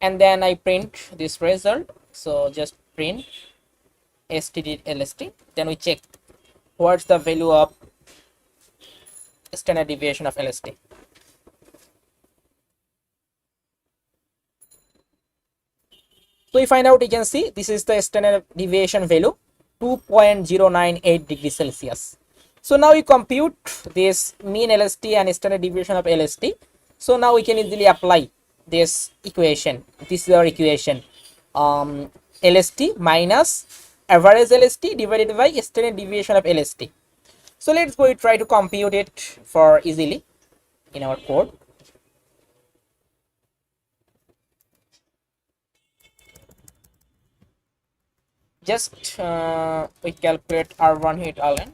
and then I print this result. So just print std lst, then we check what's the value of standard deviation of lst. So we find out, you can see this is the standard deviation value 2.098 degrees Celsius. So now we compute this mean LST and standard deviation of LST. So now we can easily apply this equation. This is our equation. LST minus average LST divided by standard deviation of LST. So let's go try to compute it for easily in our code. Just we calculate R1 hit ln